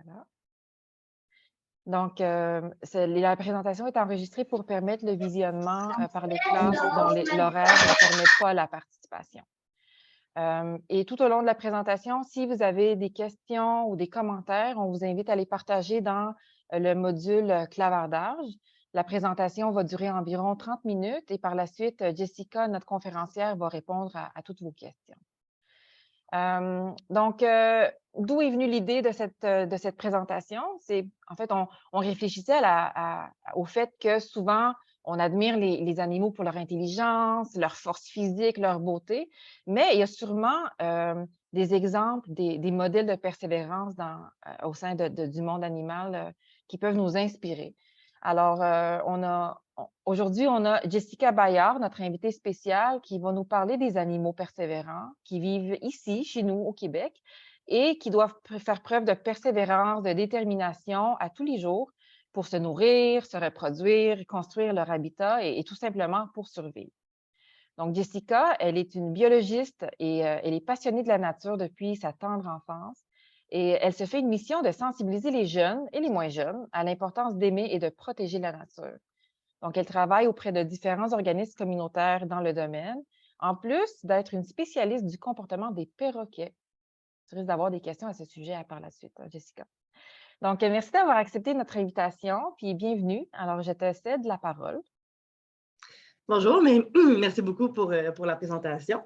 Voilà. Donc, la présentation est enregistrée pour permettre le visionnement par les classes dont l'horaire ne permet pas la participation. Et tout au long de la présentation, si vous avez des questions ou des commentaires, on vous invite à les partager dans le module clavardage. La présentation va durer environ 30 minutes et par la suite, Jessica, notre conférencière, va répondre à toutes vos questions. Donc, d'où est venue l'idée de cette présentation? En fait, on réfléchissait au fait que souvent, on admire les animaux pour leur intelligence, leur force physique, leur beauté, mais il y a sûrement des exemples, des modèles de persévérance au sein du monde animal qui peuvent nous inspirer. Alors, aujourd'hui, on a Jessica Bayard, notre invitée spéciale, qui va nous parler des animaux persévérants qui vivent ici, chez nous, au Québec, et qui doivent faire preuve de persévérance, de détermination à tous les jours pour se nourrir, se reproduire, construire leur habitat et tout simplement pour survivre. Donc, Jessica, elle est une biologiste et elle est passionnée de la nature depuis sa tendre enfance. Et elle se fait une mission de sensibiliser les jeunes et les moins jeunes à l'importance d'aimer et de protéger la nature. Donc, elle travaille auprès de différents organismes communautaires dans le domaine, en plus d'être une spécialiste du comportement des perroquets. Tu risques d'avoir des questions à ce sujet par la suite, Jessica. Donc, merci d'avoir accepté notre invitation, puis bienvenue. Alors, je te cède la parole. Bonjour, mais merci beaucoup pour la présentation.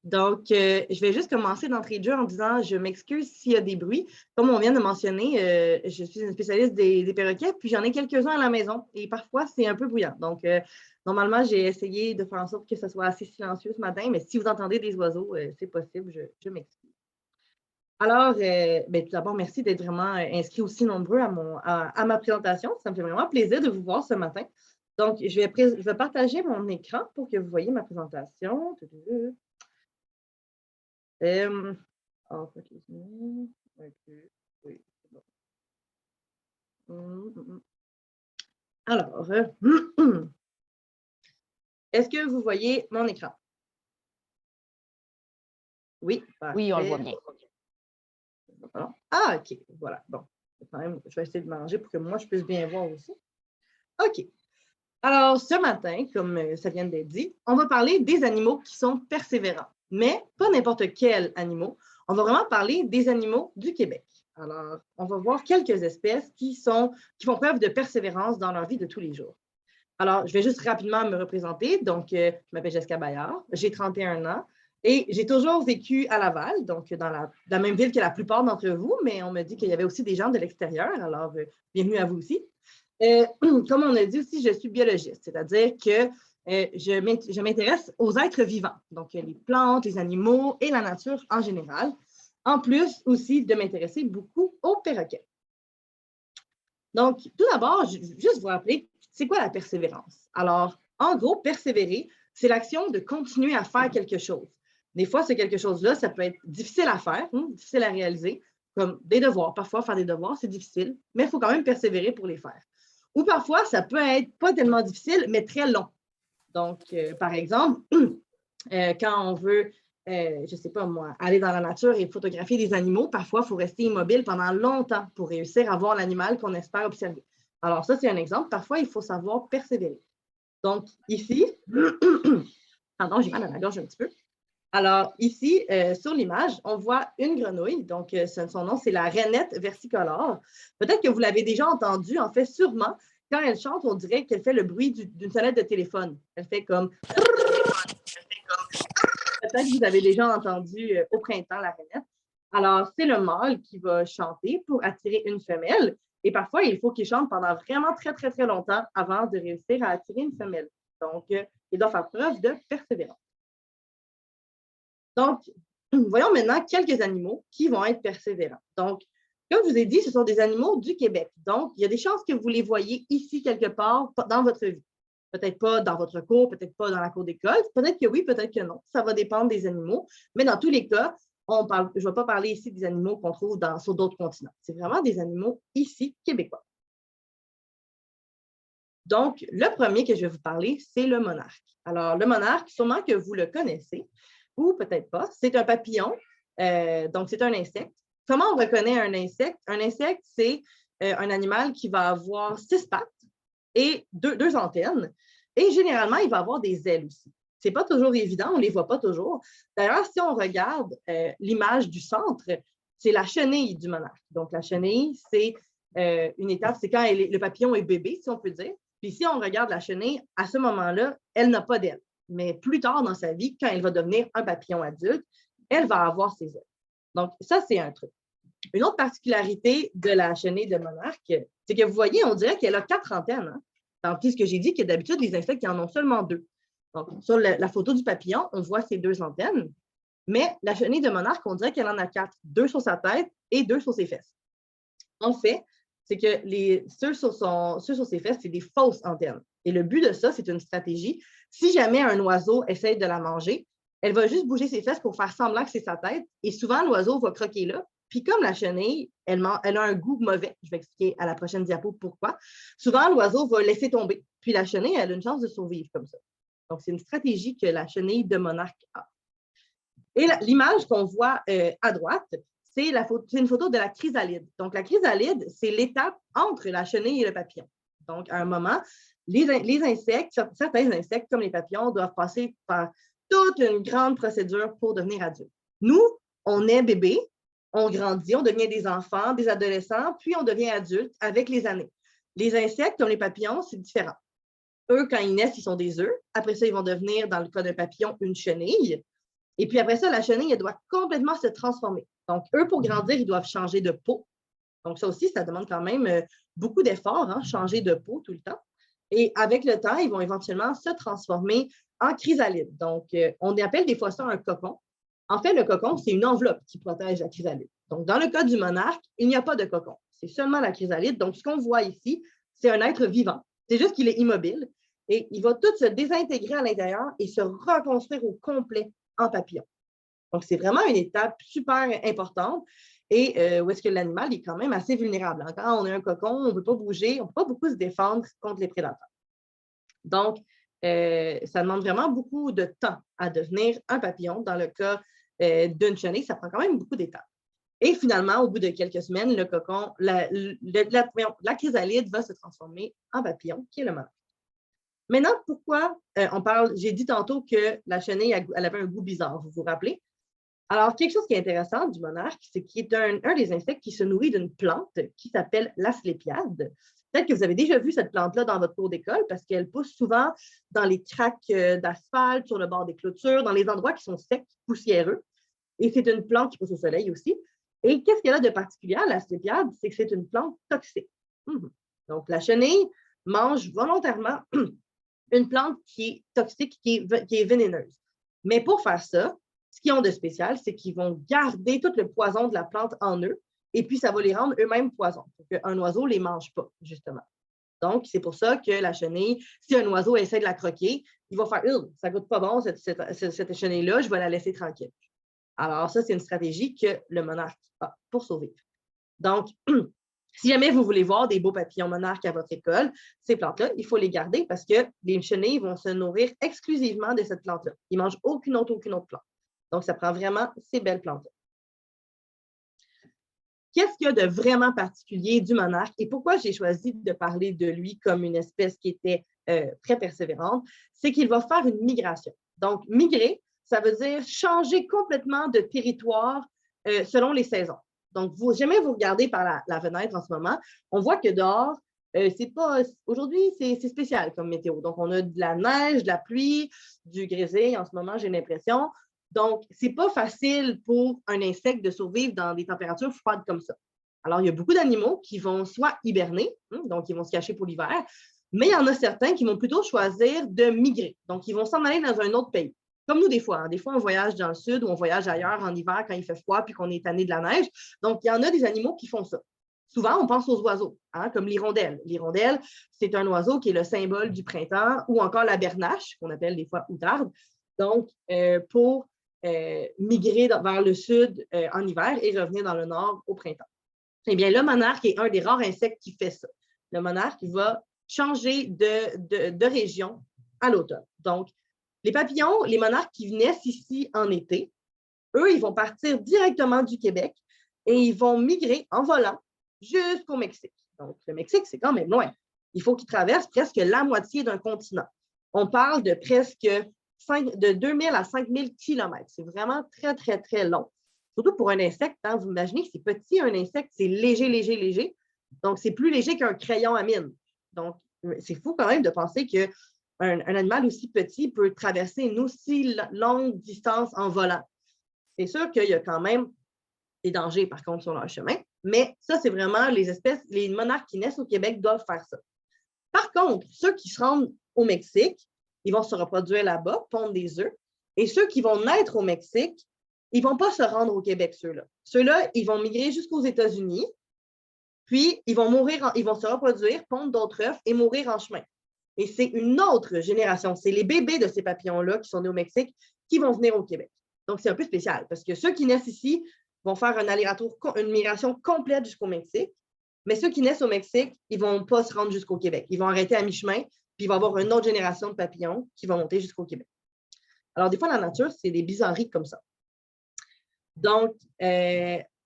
Donc, je vais juste commencer d'entrée de jeu en disant, je m'excuse s'il y a des bruits. Comme on vient de mentionner, je suis une spécialiste des perroquets, puis j'en ai quelques-uns à la maison et parfois, c'est un peu bruyant. Donc, normalement, j'ai essayé de faire en sorte que ce soit assez silencieux ce matin, mais si vous entendez des oiseaux, c'est possible, je m'excuse. Alors, tout d'abord, merci d'être vraiment inscrit aussi nombreux à ma présentation. Ça me fait vraiment plaisir de vous voir ce matin. Donc, je vais partager mon écran pour que vous voyez ma présentation. Oui, c'est bon. Alors, est-ce que vous voyez mon écran? Oui, Oui, on le voit parfait. bien. Ah, OK, voilà. Bon, quand même, je vais essayer de manger pour que moi, je puisse bien voir aussi. OK. Alors, ce matin, comme ça vient d'être dit, on va parler des animaux qui sont persévérants, mais pas n'importe quels animaux. On va vraiment parler des animaux du Québec. Alors, on va voir quelques espèces qui font preuve de persévérance dans leur vie de tous les jours. Alors, je vais juste rapidement me représenter. Donc, je m'appelle Jessica Bayard, j'ai 31 ans et j'ai toujours vécu à Laval, donc dans la même ville que la plupart d'entre vous, mais on me dit qu'il y avait aussi des gens de l'extérieur. Alors, bienvenue à vous aussi. Comme on a dit aussi, je suis biologiste, c'est-à-dire que je m'intéresse aux êtres vivants, donc les plantes, les animaux et la nature en général, en plus aussi de m'intéresser beaucoup aux perroquets. Donc, tout d'abord, juste vous rappeler, c'est quoi la persévérance? Alors, en gros, persévérer, c'est l'action de continuer à faire quelque chose. Des fois, ce quelque chose-là, ça peut être difficile à faire, difficile à réaliser, comme des devoirs. Parfois, faire des devoirs, c'est difficile, mais il faut quand même persévérer pour les faire. Ou parfois, ça peut être pas tellement difficile, mais très long. Donc, par exemple, quand on veut, je ne sais pas moi, aller dans la nature et photographier des animaux, parfois, il faut rester immobile pendant longtemps pour réussir à voir l'animal qu'on espère observer. Alors, ça, c'est un exemple. Parfois, il faut savoir persévérer. Donc, ici, pardon, j'ai mal à la gorge un petit peu. Alors, ici, sur l'image, on voit une grenouille. Donc, son nom, c'est la rainette versicolore. Peut-être que vous l'avez déjà entendu. En fait, sûrement, quand elle chante, on dirait qu'elle fait le bruit d'une sonnette de téléphone. Elle fait comme... Peut-être que vous avez déjà entendu au printemps la rainette. Alors, c'est le mâle qui va chanter pour attirer une femelle. Et parfois, il faut qu'il chante pendant vraiment très, très, très longtemps avant de réussir à attirer une femelle. Donc, il doit faire preuve de persévérance. Donc, voyons maintenant quelques animaux qui vont être persévérants. Donc, comme je vous ai dit, ce sont des animaux du Québec. Donc, il y a des chances que vous les voyez ici quelque part dans votre vie. Peut-être pas dans votre cour, peut-être pas dans la cour d'école. Peut-être que oui, peut-être que non. Ça va dépendre des animaux. Mais dans tous les cas, je ne vais pas parler ici des animaux qu'on trouve sur d'autres continents. C'est vraiment des animaux ici québécois. Donc, le premier que je vais vous parler, c'est le monarque. Alors, le monarque, sûrement que vous le connaissez, ou peut-être pas. C'est un papillon, donc c'est un insecte comment on reconnaît un insecte? Un insecte, c'est un animal qui va avoir 6 pattes et deux antennes. Et généralement, il va avoir des ailes aussi. Ce n'est pas toujours évident, on ne les voit pas toujours. D'ailleurs, si on regarde l'image du centre, c'est la chenille du monarque. Donc, la chenille, c'est une étape, c'est quand le papillon est bébé, si on peut dire. Puis si on regarde la chenille, à ce moment-là, elle n'a pas d'ailes. Mais plus tard dans sa vie, quand elle va devenir un papillon adulte, elle va avoir ses ailes. Donc, ça, c'est un truc. Une autre particularité de la chenille de monarque, c'est que vous voyez, on dirait qu'elle a 4 antennes. Hein? Tandis que j'ai dit que d'habitude, les insectes, ils en ont seulement 2. Donc, sur la photo du papillon, on voit ces 2 antennes. Mais la chenille de monarque, on dirait qu'elle en a 4, 2 sur sa tête et 2 sur ses fesses. En fait, c'est que ceux sur ses fesses, c'est des fausses antennes. Et le but de ça, c'est une stratégie. Si jamais un oiseau essaie de la manger, elle va juste bouger ses fesses pour faire semblant que c'est sa tête. Et souvent, l'oiseau va croquer là. Puis comme la chenille, elle a un goût mauvais, je vais expliquer à la prochaine diapo pourquoi, souvent, l'oiseau va laisser tomber. Puis la chenille, elle a une chance de survivre comme ça. Donc, c'est une stratégie que la chenille de monarque a. Et l'image qu'on voit à droite, c'est une photo de la chrysalide. Donc, la chrysalide, c'est l'étape entre la chenille et le papillon. Donc, à un moment, les insectes, certains insectes, comme les papillons, doivent passer par toute une grande procédure pour devenir adultes. Nous, on est bébé, on grandit, on devient des enfants, des adolescents, puis on devient adulte avec les années. Les insectes, comme les papillons, c'est différent. Eux, quand ils naissent, ils sont des œufs. Après ça, ils vont devenir, dans le cas d'un papillon, une chenille. Et puis après ça, la chenille, elle doit complètement se transformer. Donc, eux, pour grandir, ils doivent changer de peau. Donc, ça aussi, ça demande quand même beaucoup d'efforts, hein, changer de peau tout le temps. Et avec le temps, ils vont éventuellement se transformer en chrysalide. Donc, on appelle des fois ça un cocon. En fait, le cocon, c'est une enveloppe qui protège la chrysalide. Donc, dans le cas du monarque, il n'y a pas de cocon. C'est seulement la chrysalide. Donc, ce qu'on voit ici, c'est un être vivant. C'est juste qu'il est immobile et il va tout se désintégrer à l'intérieur et se reconstruire au complet en papillon. Donc, c'est vraiment une étape super importante et où est-ce que l'animal est quand même assez vulnérable. Quand on a un cocon, on ne peut pas bouger, on ne peut pas beaucoup se défendre contre les prédateurs. Donc, ça demande vraiment beaucoup de temps à devenir un papillon. Dans le cas d'une chenille, ça prend quand même beaucoup d'étapes. Et finalement, au bout de quelques semaines, le cocon, la chrysalide va se transformer en papillon, qui est le monarque. Maintenant, pourquoi on parle, j'ai dit tantôt que la chenille, elle avait un goût bizarre, vous vous rappelez? Alors, quelque chose qui est intéressant du monarque, c'est qu'il est un des insectes qui se nourrit d'une plante qui s'appelle l'asclépiade. Peut-être que vous avez déjà vu cette plante-là dans votre cours d'école parce qu'elle pousse souvent dans les craques d'asphalte, sur le bord des clôtures, dans les endroits qui sont secs, poussiéreux. Et c'est une plante qui pousse au soleil aussi. Et qu'est-ce qu'elle a de particulier, l'asclépiade? C'est que c'est une plante toxique. Donc, la chenille mange volontairement une plante qui est toxique, qui est vénéneuse. Mais pour faire ça, ce qu'ils ont de spécial, c'est qu'ils vont garder tout le poison de la plante en eux et puis ça va les rendre eux-mêmes poison. Un oiseau ne les mange pas, justement. Donc, c'est pour ça que la chenille, si un oiseau essaie de la croquer, il va faire « ça ne goûte pas bon, cette chenille-là, je vais la laisser tranquille ». Alors, ça, c'est une stratégie que le monarque a pour survivre. Donc, si jamais vous voulez voir des beaux papillons monarques à votre école, ces plantes-là, il faut les garder parce que les chenilles vont se nourrir exclusivement de cette plante-là. Ils ne mangent aucune autre plante. Donc, ça prend vraiment ces belles plantes-là. Qu'est-ce qu'il y a de vraiment particulier du monarque et pourquoi j'ai choisi de parler de lui comme une espèce qui était très persévérante? C'est qu'il va faire une migration. Donc, migrer, ça veut dire changer complètement de territoire selon les saisons. Donc, jamais vous regardez par la fenêtre en ce moment, on voit que dehors, aujourd'hui, c'est spécial comme météo. Donc, on a de la neige, de la pluie, du grésil en ce moment, j'ai l'impression. Donc, ce n'est pas facile pour un insecte de survivre dans des températures froides comme ça. Alors, il y a beaucoup d'animaux qui vont soit hiberner, donc ils vont se cacher pour l'hiver, mais il y en a certains qui vont plutôt choisir de migrer. Donc, ils vont s'en aller dans un autre pays. Comme nous, des fois. Hein. Des fois, on voyage dans le sud ou on voyage ailleurs en hiver quand il fait froid puis qu'on est tanné de la neige. Donc, il y en a des animaux qui font ça. Souvent, on pense aux oiseaux, hein, comme l'hirondelle. L'hirondelle, c'est un oiseau qui est le symbole du printemps ou encore la bernache, qu'on appelle des fois outarde. Donc, pour migrer vers le sud en hiver et revenir dans le nord au printemps. Eh bien, le monarque est un des rares insectes qui fait ça. Le monarque, il va changer de région à l'automne. Donc, les papillons, les monarques qui naissent ici en été, eux, ils vont partir directement du Québec et ils vont migrer en volant jusqu'au Mexique. Donc, le Mexique, c'est quand même loin. Il faut qu'ils traversent presque la moitié d'un continent. On parle de presque de 2000 à 5000 kilomètres. C'est vraiment très, très, très long. Surtout pour un insecte, hein, vous imaginez que c'est petit, un insecte, c'est léger, léger, léger. Donc, c'est plus léger qu'un crayon à mine. Donc, c'est fou quand même de penser qu'un animal aussi petit peut traverser une aussi longue distance en volant. C'est sûr qu'il y a quand même des dangers, par contre, sur leur chemin, mais ça, c'est vraiment les monarques qui naissent au Québec doivent faire ça. Par contre, ceux qui se rendent au Mexique, ils vont se reproduire là-bas, pondre des œufs, et ceux qui vont naître au Mexique, ils ne vont pas se rendre au Québec, ceux-là. Ceux-là, ils vont migrer jusqu'aux États-Unis, puis ils vont se reproduire, pondre d'autres œufs et mourir en chemin. Et c'est une autre génération. C'est les bébés de ces papillons-là qui sont nés au Mexique qui vont venir au Québec. Donc, c'est un peu spécial parce que ceux qui naissent ici vont faire un aller-retour, une migration complète jusqu'au Mexique. Mais ceux qui naissent au Mexique, ils ne vont pas se rendre jusqu'au Québec. Ils vont arrêter à mi-chemin, puis il va y avoir une autre génération de papillons qui vont monter jusqu'au Québec. Alors, des fois, la nature, c'est des bizarreries comme ça. Donc,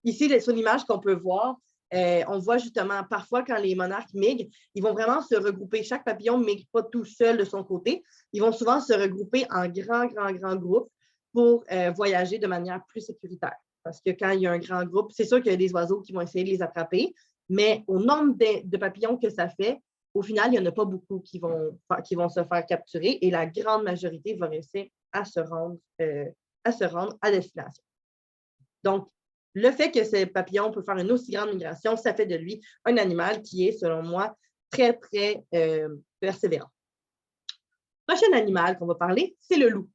ici, sur l'image qu'on peut voir, on voit justement, parfois, quand les monarques migrent, ils vont vraiment se regrouper. Chaque papillon ne migre pas tout seul de son côté. Ils vont souvent se regrouper en grands groupes pour voyager de manière plus sécuritaire. Parce que quand il y a un grand groupe, c'est sûr qu'il y a des oiseaux qui vont essayer de les attraper, mais au nombre de papillons que ça fait, au final, il n'y en a pas beaucoup qui vont se faire capturer et la grande majorité va réussir à se rendre à destination. Donc, le fait que ce papillon peut faire une aussi grande migration, ça fait de lui un animal qui est, selon moi, très, très persévérant. Le prochain animal qu'on va parler, c'est le loup.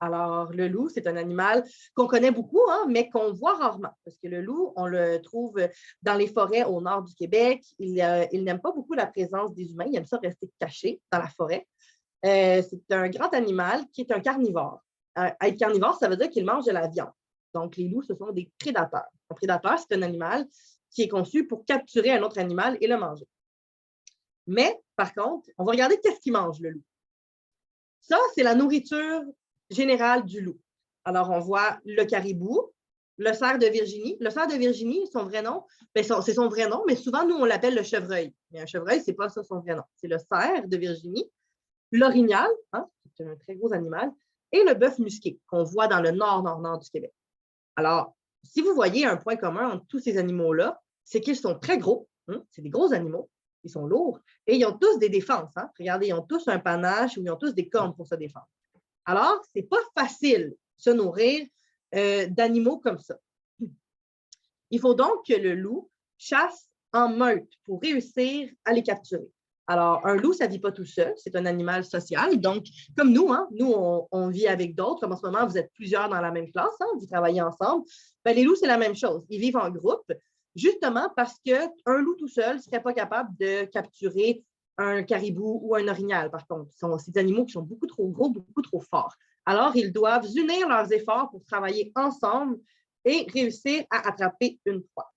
Alors, le loup, c'est un animal qu'on connaît beaucoup, hein, mais qu'on voit rarement. Parce que le loup, on le trouve dans les forêts au nord du Québec. Il n'aime pas beaucoup la présence des humains. Il aime ça rester caché dans la forêt. C'est un grand animal qui est un carnivore. Être carnivore, ça veut dire qu'il mange de la viande. Donc, les loups, ce sont des prédateurs. Un prédateur, c'est un animal qui est conçu pour capturer un autre animal et le manger. Mais, par contre, on va regarder qu'est-ce qu'il mange, le loup. Ça, c'est la nourriture générale du loup. Alors, on voit le caribou, le cerf de Virginie. Le cerf de Virginie, son vrai nom, c'est son vrai nom, mais souvent, nous, on l'appelle le chevreuil. Mais un chevreuil, ce n'est pas ça son vrai nom. C'est le cerf de Virginie, l'orignal, hein, c'est un très gros animal, et le bœuf musqué, qu'on voit dans le nord du Québec. Alors, si vous voyez un point commun entre tous ces animaux-là, c'est qu'ils sont très gros, hein, c'est des gros animaux, ils sont lourds, et ils ont tous des défenses. Hein. Regardez, ils ont tous un panache ou ils ont tous des cornes pour se défendre. Alors, ce n'est pas facile de se nourrir d'animaux comme ça. Il faut donc que le loup chasse en meute pour réussir à les capturer. Alors, un loup, ça ne vit pas tout seul, c'est un animal social. Donc, comme nous, hein, nous, on vit avec d'autres. Comme en ce moment, vous êtes plusieurs dans la même classe, hein, vous travaillez ensemble. Bien, les loups, c'est la même chose. Ils vivent en groupe, justement parce qu'un loup tout seul ne serait pas capable de capturer un caribou ou un orignal, par contre. C'est des animaux qui sont beaucoup trop gros, beaucoup trop forts. Alors, ils doivent unir leurs efforts pour travailler ensemble et réussir à attraper une proie.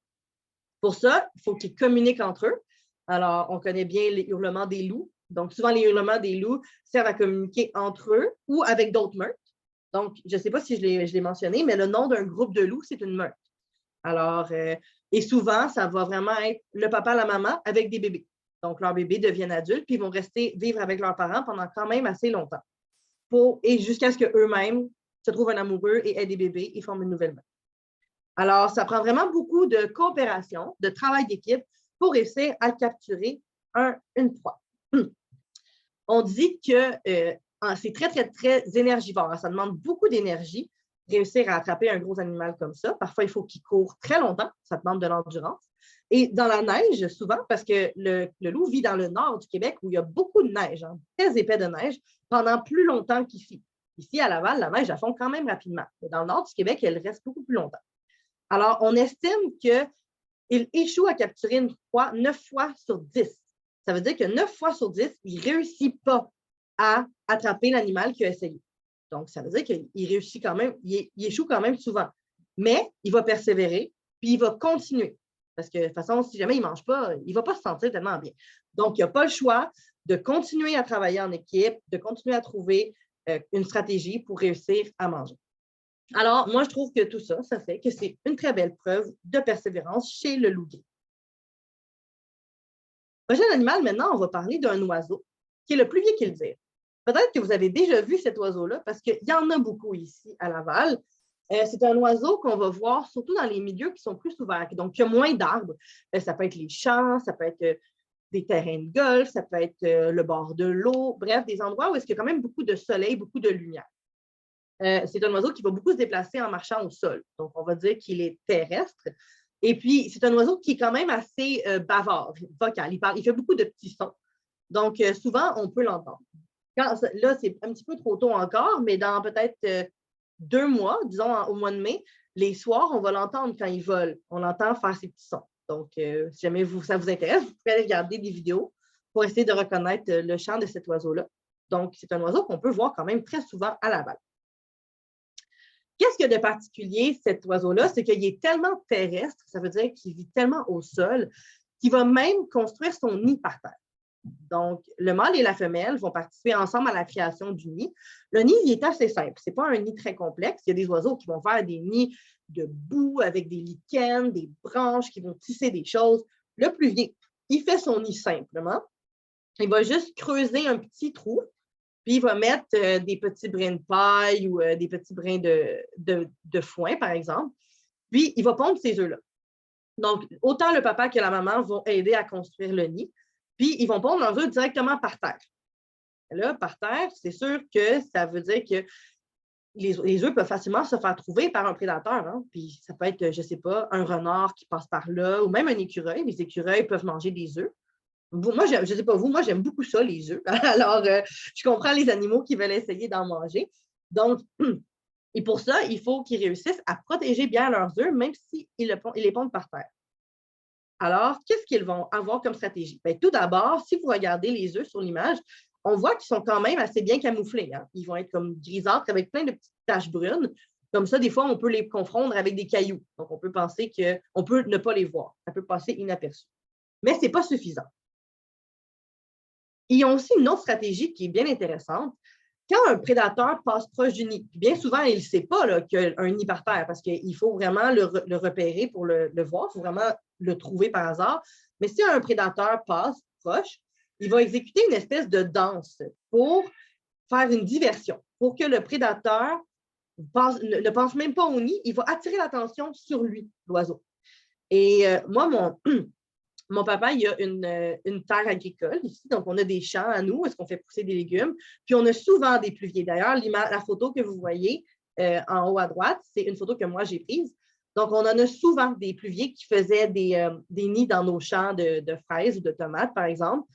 Pour ça, il faut qu'ils communiquent entre eux. Alors, on connaît bien les hurlements des loups. Donc, souvent, les hurlements des loups servent à communiquer entre eux ou avec d'autres meutes. Donc, je ne sais pas si je l'ai mentionné, mais le nom d'un groupe de loups, c'est une meute. Alors, et souvent, ça va vraiment être le papa, la maman avec des bébés. Donc, leurs bébés deviennent adultes, puis ils vont rester vivre avec leurs parents pendant quand même assez longtemps. Et jusqu'à ce qu'eux-mêmes se trouvent un amoureux et aient des bébés et forment une nouvelle meute. Alors, ça prend vraiment beaucoup de coopération, de travail d'équipe pour réussir à capturer une proie. On dit que c'est très, très, très énergivore. Ça demande beaucoup d'énergie, réussir à attraper un gros animal comme ça. Parfois, il faut qu'il court très longtemps. Ça demande de l'endurance. Et dans la neige, souvent, parce que le loup vit dans le nord du Québec où il y a beaucoup de neige, hein, très épais de neige, pendant plus longtemps qu'ici. Ici, à Laval, la neige, elle fond quand même rapidement. Mais dans le nord du Québec, elle reste beaucoup plus longtemps. Alors, on estime qu'il échoue à capturer une proie 9 fois sur 10. Ça veut dire que 9 fois sur 10, il ne réussit pas à attraper l'animal qu'il a essayé. Donc, ça veut dire qu'il réussit quand même, il échoue quand même souvent. Mais il va persévérer, puis il va continuer. Parce que de toute façon, si jamais il ne mange pas, il ne va pas se sentir tellement bien. Donc, il n'a pas le choix de continuer à travailler en équipe, de continuer à trouver une stratégie pour réussir à manger. Alors, moi, je trouve que tout ça, ça fait que c'est une très belle preuve de persévérance chez le loup-gris. Prochain animal, maintenant, on va parler d'un oiseau qui est le plus vieux qui le dire. Peut-être que vous avez déjà vu cet oiseau-là parce qu'il y en a beaucoup ici à Laval. C'est un oiseau qu'on va voir surtout dans les milieux qui sont plus ouverts, donc il y a moins d'arbres. Ça peut être les champs, ça peut être des terrains de golf, ça peut être le bord de l'eau, bref, des endroits où il y a quand même beaucoup de soleil, beaucoup de lumière. C'est un oiseau qui va beaucoup se déplacer en marchant au sol. Donc, on va dire qu'il est terrestre. Et puis, c'est un oiseau qui est quand même assez bavard, vocal. Il fait beaucoup de petits sons. Donc, souvent, on peut l'entendre. Là, c'est un petit peu trop tôt encore, mais dans peut-être 2 mois, disons au mois de mai, les soirs, on va l'entendre quand il vole. On l'entend faire ses petits sons. Donc, si jamais ça vous intéresse, vous pouvez aller regarder des vidéos pour essayer de reconnaître le chant de cet oiseau-là. Donc, c'est un oiseau qu'on peut voir quand même très souvent à Laval. Qu'est-ce qu'il y a de particulier, cet oiseau-là? C'est qu'il est tellement terrestre, ça veut dire qu'il vit tellement au sol, qu'il va même construire son nid par terre. Donc, le mâle et la femelle vont participer ensemble à la création du nid. Le nid, il est assez simple. Ce n'est pas un nid très complexe. Il y a des oiseaux qui vont faire des nids de boue avec des lichens, des branches, qui vont tisser des choses. Le plus vieux, il fait son nid simplement. Il va juste creuser un petit trou, puis il va mettre des petits brins de paille ou des petits brins de foin, par exemple. Puis, il va pondre ces œufs-là. Donc, autant le papa que la maman vont aider à construire le nid. Puis, ils vont pondre leurs œufs directement par terre. Là, par terre, c'est sûr que ça veut dire que les œufs peuvent facilement se faire trouver par un prédateur. Hein? Puis, ça peut être, je ne sais pas, un renard qui passe par là ou même un écureuil. Les écureuils peuvent manger des œufs. Moi, je ne sais pas vous, moi, j'aime beaucoup ça, les œufs. Alors, je comprends les animaux qui veulent essayer d'en manger. Donc, et pour ça, il faut qu'ils réussissent à protéger bien leurs œufs, même s'ils les pondent par terre. Alors, qu'est-ce qu'ils vont avoir comme stratégie? Bien, tout d'abord, si vous regardez les œufs sur l'image, on voit qu'ils sont quand même assez bien camouflés. Hein? Ils vont être comme grisâtres avec plein de petites taches brunes. Comme ça, des fois, on peut les confondre avec des cailloux. Donc, on peut penser qu'on peut ne pas les voir. Ça peut passer inaperçu. Mais ce n'est pas suffisant. Ils ont aussi une autre stratégie qui est bien intéressante. Quand un prédateur passe proche du nid, bien souvent, il ne sait pas qu'il y a un nid par terre parce qu'il faut vraiment le repérer pour le voir. Il faut vraiment le trouver par hasard. Mais si un prédateur passe proche, il va exécuter une espèce de danse pour faire une diversion, pour que le prédateur ne pense même pas au nid. Il va attirer l'attention sur lui, l'oiseau. Et moi, mon papa, il y a une terre agricole ici, donc on a des champs à nous, où est-ce qu'on fait pousser des légumes, puis on a souvent des pluviers. D'ailleurs, la photo que vous voyez en haut à droite, c'est une photo que moi j'ai prise. Donc, on en a souvent des pluviers qui faisaient des nids dans nos champs de fraises ou de tomates, par exemple.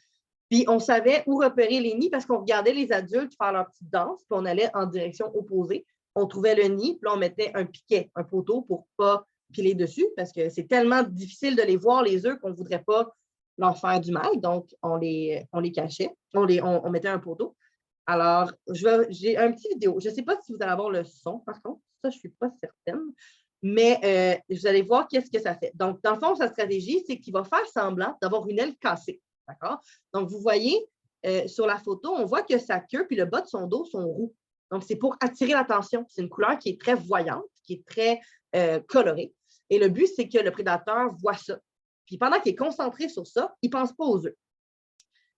Puis, on savait où repérer les nids parce qu'on regardait les adultes faire leur petite danse, puis on allait en direction opposée. On trouvait le nid, puis là, on mettait un piquet, un poteau pour ne pas piler dessus parce que c'est tellement difficile de les voir, les œufs, qu'on ne voudrait pas leur faire du mal. Donc, on les cachait, on mettait un poteau. Alors, j'ai un petit vidéo. Je ne sais pas si vous allez avoir le son, par contre. Ça, je ne suis pas certaine. Mais vous allez voir qu'est-ce que ça fait. Donc, dans le fond, sa stratégie, c'est qu'il va faire semblant d'avoir une aile cassée. D'accord? Donc, vous voyez, sur la photo, on voit que sa queue puis le bas de son dos sont roux. Donc, c'est pour attirer l'attention. C'est une couleur qui est très voyante, qui est très colorée. Et le but, c'est que le prédateur voit ça. Puis pendant qu'il est concentré sur ça, il ne pense pas aux œufs.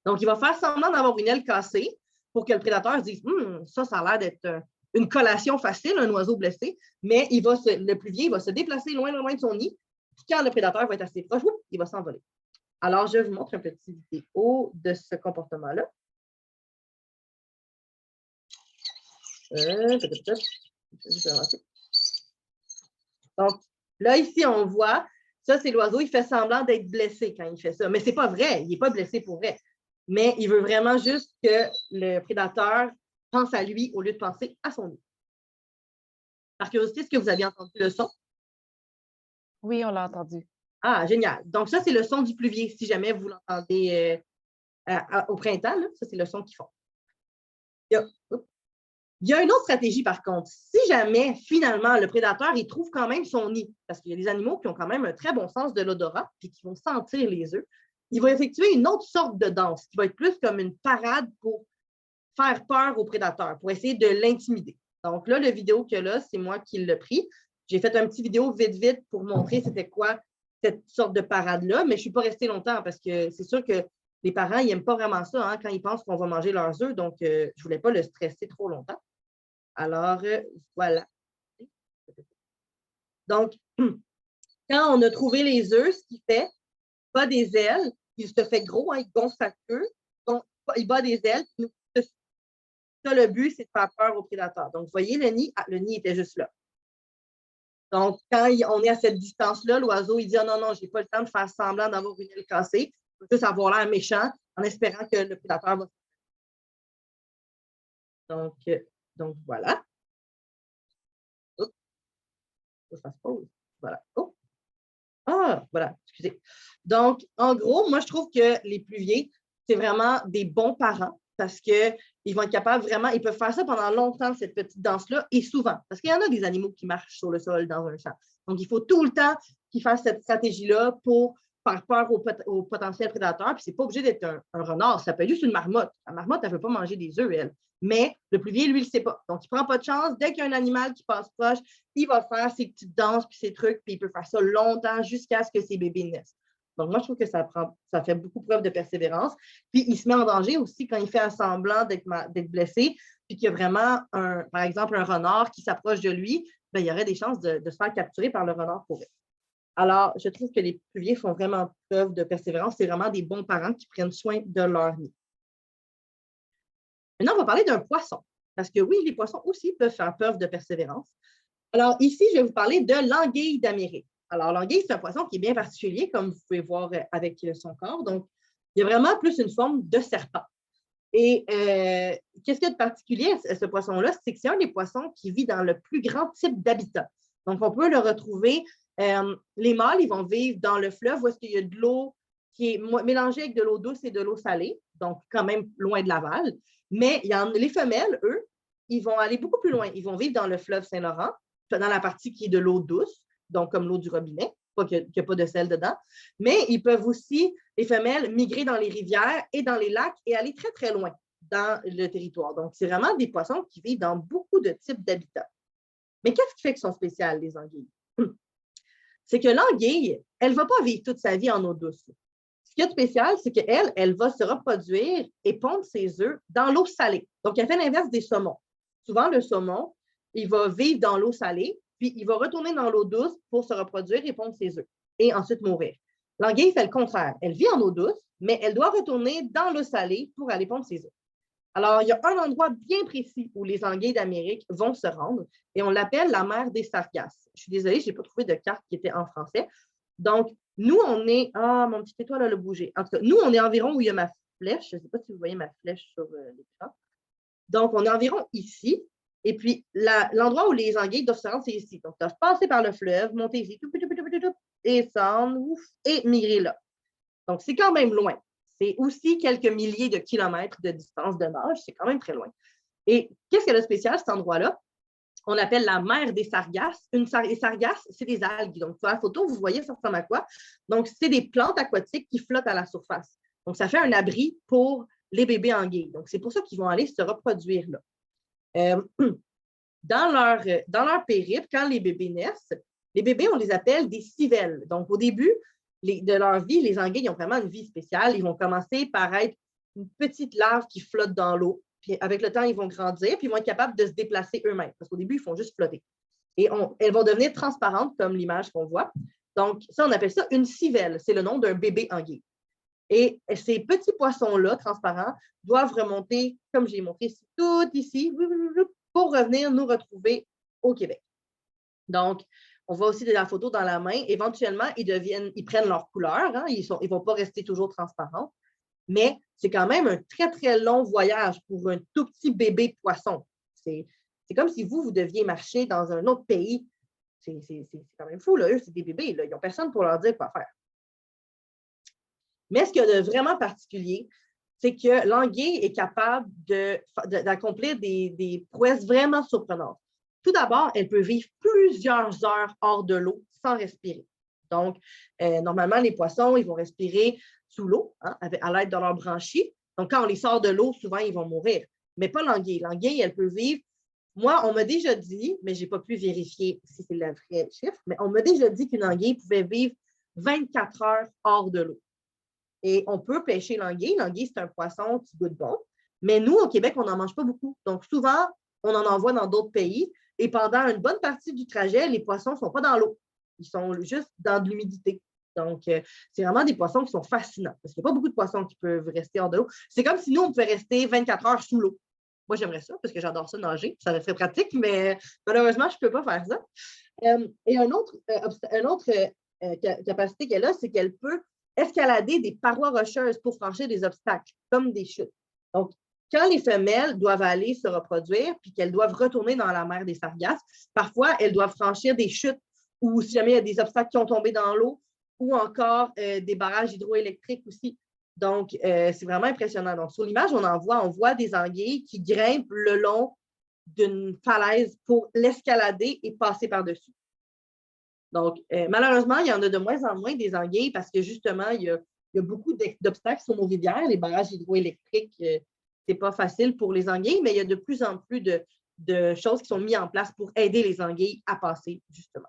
Donc, il va faire semblant d'avoir une aile cassée pour que le prédateur se dise ça a l'air d'être une collation facile, un oiseau blessé, mais le pluvier il va se déplacer loin de son nid. Puis quand le prédateur va être assez proche, il va s'envoler. Alors, je vous montre un petit vidéo de ce comportement-là. Donc, là, ici, on voit, ça, c'est l'oiseau, il fait semblant d'être blessé quand il fait ça. Mais ce n'est pas vrai, il n'est pas blessé pour vrai. Mais il veut vraiment juste que le prédateur pense à lui au lieu de penser à son nid. Par curiosité, est-ce que vous avez entendu le son? Oui, on l'a entendu. Ah, génial. Donc, ça, c'est le son du pluvier, si jamais vous l'entendez au printemps. Là, ça, c'est le son qu'ils font. Il y a une autre stratégie, par contre. Si jamais, finalement, le prédateur, il trouve quand même son nid, parce qu'il y a des animaux qui ont quand même un très bon sens de l'odorat et qui vont sentir les œufs, il va effectuer une autre sorte de danse qui va être plus comme une parade pour faire peur au prédateur, pour essayer de l'intimider. Donc là, le vidéo que là, c'est moi qui l'ai pris. J'ai fait un petit vidéo vite pour montrer c'était quoi cette sorte de parade-là, mais je ne suis pas restée longtemps parce que c'est sûr que les parents, ils n'aiment pas vraiment ça quand ils pensent qu'on va manger leurs œufs. Donc, je ne voulais pas le stresser trop longtemps. Alors, voilà. Donc, quand on a trouvé les œufs, ce qu'il fait, il bat des ailes, il se fait gros, il gonfle sa queue, donc il bat des ailes. Ça, le but, c'est de faire peur aux prédateurs. Donc, vous voyez le nid? Ah, le nid était juste là. Donc, quand on est à cette distance-là, l'oiseau, il dit « non, non, je n'ai pas le temps de faire semblant d'avoir une aile cassée. Je veux juste avoir l'air méchant en espérant que le prédateur va. » Donc voilà. Oups, ça se pose. Voilà. Oh. Ah, voilà, excusez. Donc, en gros, moi, je trouve que les pluviers, c'est vraiment des bons parents parce qu'ils vont être capables vraiment, ils peuvent faire ça pendant longtemps, cette petite danse-là, et souvent, parce qu'il y en a des animaux qui marchent sur le sol dans un champ. Donc, il faut tout le temps qu'ils fassent cette stratégie-là pour faire peur aux potentiels prédateurs. Puis, c'est pas obligé d'être un renard, ça peut être juste une marmotte. La marmotte, elle ne veut pas manger des œufs, elle. Mais le pluvier, lui, il ne sait pas. Donc, il ne prend pas de chance. Dès qu'il y a un animal qui passe proche, il va faire ses petites danses puis ses trucs, puis il peut faire ça longtemps jusqu'à ce que ses bébés naissent. Donc, moi, je trouve que ça fait beaucoup preuve de persévérance. Puis, il se met en danger aussi quand il fait un semblant d'être blessé, puis qu'il y a vraiment, par exemple, un renard qui s'approche de lui, bien, il y aurait des chances de se faire capturer par le renard pour elle. Alors, je trouve que les pluviers font vraiment preuve de persévérance. C'est vraiment des bons parents qui prennent soin de leur nid. Maintenant, on va parler d'un poisson. Parce que oui, les poissons aussi peuvent faire preuve de persévérance. Alors, ici, je vais vous parler de l'anguille d'Amérique. Alors, l'anguille, c'est un poisson qui est bien particulier, comme vous pouvez voir avec son corps. Donc, il y a vraiment plus une forme de serpent. Et qu'est-ce qu'il y a de particulier à ce poisson-là? C'est que c'est un des poissons qui vit dans le plus grand type d'habitat. Donc, on peut le retrouver. Les mâles, ils vont vivre dans le fleuve où est-ce qu'il y a de l'eau qui est mélangée avec de l'eau douce et de l'eau salée, donc quand même loin de l'aval. Mais les femelles, eux, ils vont aller beaucoup plus loin. Ils vont vivre dans le fleuve Saint-Laurent, dans la partie qui est de l'eau douce, donc comme l'eau du robinet, pas qu'il n'y a pas de sel dedans. Mais ils peuvent aussi, les femelles, migrer dans les rivières et dans les lacs et aller très, très loin dans le territoire. Donc, c'est vraiment des poissons qui vivent dans beaucoup de types d'habitats. Mais qu'est-ce qui fait qu'ils sont spéciales, les anguilles? C'est que l'anguille, elle ne va pas vivre toute sa vie en eau douce. Ce qui est spécial, c'est qu'elle, elle va se reproduire et pondre ses œufs dans l'eau salée. Donc, elle fait l'inverse des saumons. Souvent, le saumon, il va vivre dans l'eau salée, puis il va retourner dans l'eau douce pour se reproduire et pondre ses œufs, et ensuite mourir. L'anguille fait le contraire. Elle vit en eau douce, mais elle doit retourner dans l'eau salée pour aller pondre ses œufs. Alors, il y a un endroit bien précis où les anguilles d'Amérique vont se rendre, et on l'appelle la mer des Sargasses. Je suis désolée, je n'ai pas trouvé de carte qui était en français. Donc, nous, on est... Ah, mon petit étoile a le bougé. En tout cas, nous, on est environ où il y a ma flèche. Je ne sais pas si vous voyez ma flèche sur l'écran. Donc, on est environ ici. Et puis, l'endroit où les anguilles doivent se rendre, c'est ici. Donc, ils doivent passer par le fleuve, monter ici, descendre, et migrer là. Donc, c'est quand même loin. C'est aussi quelques milliers de kilomètres de distance de nage. C'est quand même très loin. Et qu'est-ce qu'il y a de spécial, cet endroit-là? On appelle la mer des Sargasses. Les sargasses, c'est des algues. Donc, sur la photo, vous voyez, ça ressemble à quoi? Donc, c'est des plantes aquatiques qui flottent à la surface. Donc, ça fait un abri pour les bébés anguilles. Donc, c'est pour ça qu'ils vont aller se reproduire là. Dans leur périple, quand les bébés naissent, les bébés, on les appelle des civelles. Donc, au début de leur vie, les anguilles ont vraiment une vie spéciale. Ils vont commencer par être une petite larve qui flotte dans l'eau. Puis avec le temps, ils vont grandir, puis ils vont être capables de se déplacer eux-mêmes. Parce qu'au début, ils font juste flotter. Et elles vont devenir transparentes, comme l'image qu'on voit. Donc, ça, on appelle ça une civelle. C'est le nom d'un bébé anguille. Et ces petits poissons-là, transparents, doivent remonter, comme j'ai montré, tout ici, pour revenir nous retrouver au Québec. Donc, on voit aussi de la photo dans la main. Éventuellement, ils prennent leur couleur. Ils ne vont pas rester toujours transparents. Mais c'est quand même un très, très long voyage pour un tout petit bébé poisson. C'est comme si vous deviez marcher dans un autre pays. C'est quand même fou, là. Eux, c'est des bébés. Là. Ils n'ont personne pour leur dire quoi faire. Mais ce qu'il y a de vraiment particulier, c'est que l'anguille est capable d'accomplir des prouesses vraiment surprenantes. Tout d'abord, elle peut vivre plusieurs heures hors de l'eau sans respirer. Donc, normalement, les poissons, ils vont respirer sous l'eau, à l'aide de leurs branchies. Donc, quand on les sort de l'eau, souvent, ils vont mourir. Mais pas l'anguille. L'anguille, elle peut vivre Moi, on m'a déjà dit, mais je n'ai pas pu vérifier si c'est le vrai chiffre, mais on m'a déjà dit qu'une anguille pouvait vivre 24 heures hors de l'eau. Et on peut pêcher l'anguille. L'anguille, c'est un poisson qui goûte bon. Mais nous, au Québec, on n'en mange pas beaucoup. Donc, souvent, on en envoie dans d'autres pays. Et pendant une bonne partie du trajet, les poissons ne sont pas dans l'eau. Ils sont juste dans de l'humidité. Donc, c'est vraiment des poissons qui sont fascinants. Parce qu'il n'y a pas beaucoup de poissons qui peuvent rester hors de l'eau. C'est comme si nous, on pouvait rester 24 heures sous l'eau. Moi, j'aimerais ça parce que j'adore ça nager. Ça serait pratique, mais malheureusement, je ne peux pas faire ça. Et une autre capacité qu'elle a, c'est qu'elle peut escalader des parois rocheuses pour franchir des obstacles, comme des chutes. Donc, quand les femelles doivent aller se reproduire puis qu'elles doivent retourner dans la mer des Sargasses, parfois, elles doivent franchir des chutes ou si jamais il y a des obstacles qui ont tombé dans l'eau ou encore des barrages hydroélectriques aussi. Donc, c'est vraiment impressionnant. Donc, sur l'image, on voit des anguilles qui grimpent le long d'une falaise pour l'escalader et passer par-dessus. Donc, malheureusement, il y en a de moins en moins des anguilles parce que justement, il y a beaucoup d'obstacles sur nos rivières. Les barrages hydroélectriques, c'est pas facile pour les anguilles, mais il y a de plus en plus de choses qui sont mises en place pour aider les anguilles à passer, justement.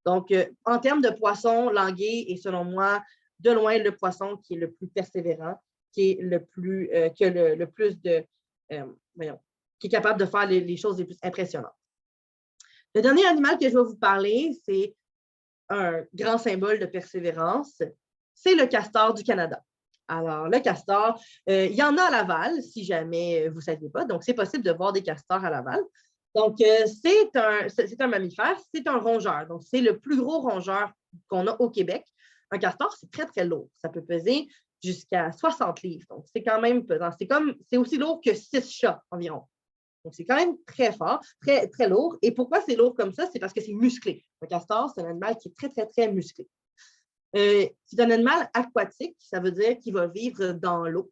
Donc, en termes de poisson, l'anguille est, selon moi, de loin le poisson qui est le plus persévérant, qui est le plus, qui a le plus de, qui est capable de faire les choses les plus impressionnantes. Le dernier animal que je vais vous parler, c'est un grand symbole de persévérance, c'est le castor du Canada. Alors, le castor, il y en a à Laval, si jamais vous ne saviez pas. Donc, c'est possible de voir des castors à Laval. Donc, c'est un mammifère, c'est un rongeur. Donc, c'est le plus gros rongeur qu'on a au Québec. Un castor, c'est très, très lourd. Ça peut peser jusqu'à 60 livres. Donc, c'est quand même pesant. C'est aussi lourd que 6 chats environ. Donc, c'est quand même très fort, très, très lourd. Et pourquoi c'est lourd comme ça? C'est parce que c'est musclé. Le castor, c'est un animal qui est très, très, très musclé. C'est un animal aquatique, ça veut dire qu'il va vivre dans l'eau.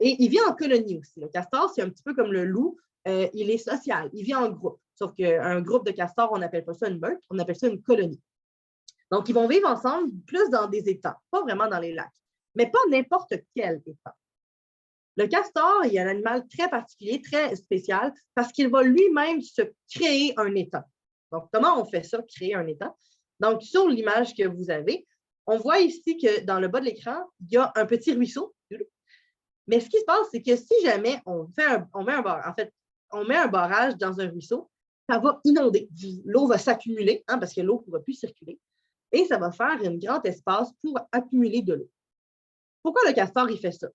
Et il vit en colonie aussi. Le castor, c'est un petit peu comme le loup. Il est social, il vit en groupe. Sauf qu'un groupe de castors, on n'appelle pas ça une meute, on appelle ça une colonie. Donc, ils vont vivre ensemble plus dans des étangs, pas vraiment dans les lacs, mais pas n'importe quel étang. Le castor, il est un animal très particulier, très spécial, parce qu'il va lui-même se créer un étang. Donc, comment on fait ça, créer un étang? Donc, sur l'image que vous avez, on voit ici que dans le bas de l'écran, il y a un petit ruisseau. Mais ce qui se passe, c'est que si jamais on met un barrage dans un ruisseau, ça va inonder. L'eau va s'accumuler, parce que l'eau ne pourra plus circuler, et ça va faire un grand espace pour accumuler de l'eau. Pourquoi le castor, il fait ça?